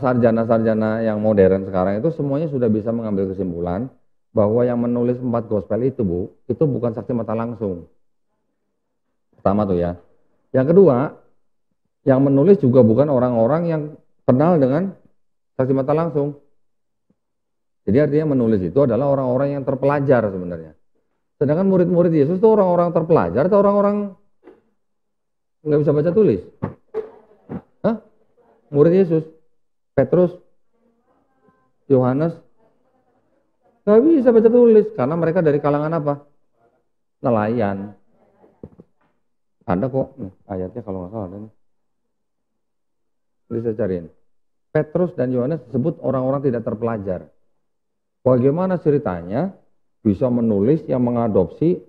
Sarjana-sarjana yang modern sekarang itu semuanya sudah bisa mengambil kesimpulan bahwa yang menulis 4 gospel itu Bu, itu bukan saksi mata langsung. Pertama tuh ya. Yang kedua, yang menulis juga bukan orang-orang yang kenal dengan saksi mata langsung. Jadi artinya menulis itu adalah orang-orang yang terpelajar sebenarnya. Sedangkan murid-murid Yesus itu orang-orang terpelajar atau orang-orang nggak bisa baca tulis? Hah? Murid Yesus, Petrus, Yohanes, nggak bisa baca tulis karena mereka dari kalangan apa? Nelayan. Ada kok ayatnya kalau nggak salah ada nih. Bisa cariin. Petrus dan Yohanes disebut orang-orang tidak terpelajar. Bagaimana ceritanya bisa menulis yang mengadopsi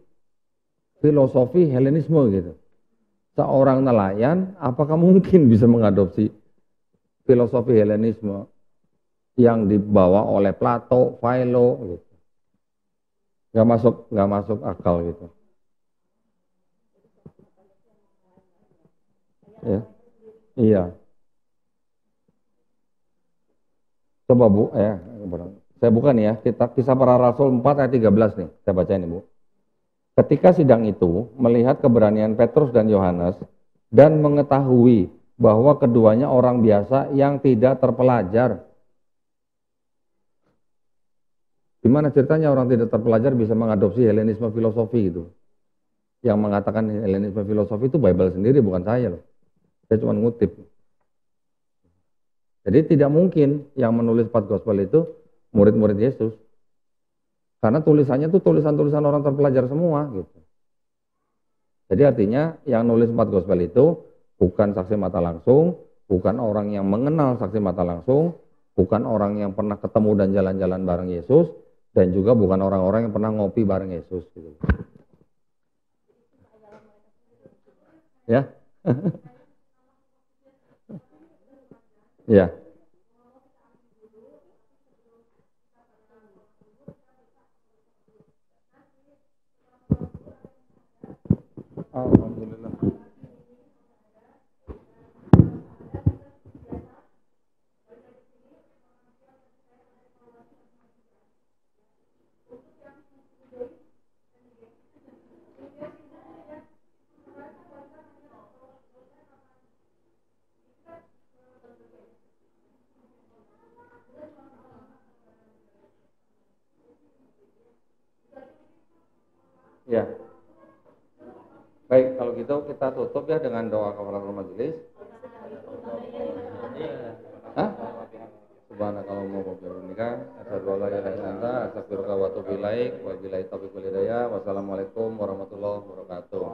filosofi Helenisme gitu. Seorang nelayan apakah mungkin bisa mengadopsi filosofi Helenisme yang dibawa oleh Plato, Philo gitu. Nggak masuk akal gitu. Ya. Iya. Coba Bu, saya buka nih ya, Kisah Para Rasul 4 ayat 13 nih, saya baca ini Bu. Ketika sidang itu melihat keberanian Petrus dan Yohanes dan mengetahui bahwa keduanya orang biasa yang tidak terpelajar. Gimana ceritanya orang tidak terpelajar bisa mengadopsi Helenisme filosofi itu? Yang mengatakan Helenisme filosofi itu Bible sendiri, bukan saya loh. Saya cuma ngutip. Jadi tidak mungkin yang menulis 4 gospel itu murid-murid Yesus. Karena tulisannya itu tulisan-tulisan orang terpelajar semua gitu. Jadi artinya yang nulis 4 gospel itu bukan saksi mata langsung, bukan orang yang mengenal saksi mata langsung, bukan orang yang pernah ketemu dan jalan-jalan bareng Yesus, dan juga bukan orang-orang yang pernah ngopi bareng Yesus gitu. Ya. Ya. Alhamdulillah. Ya. Baik, kalau gitu kita tutup ya dengan doa kafaratul majelis. Hah? Subhanallah wa bihamdika asyhadu an la ilaha illa anta astaghfiruka wa atubu ilaik wa billahi taufiq wal hidayah. Wassalamualaikum warahmatullahi wabarakatuh.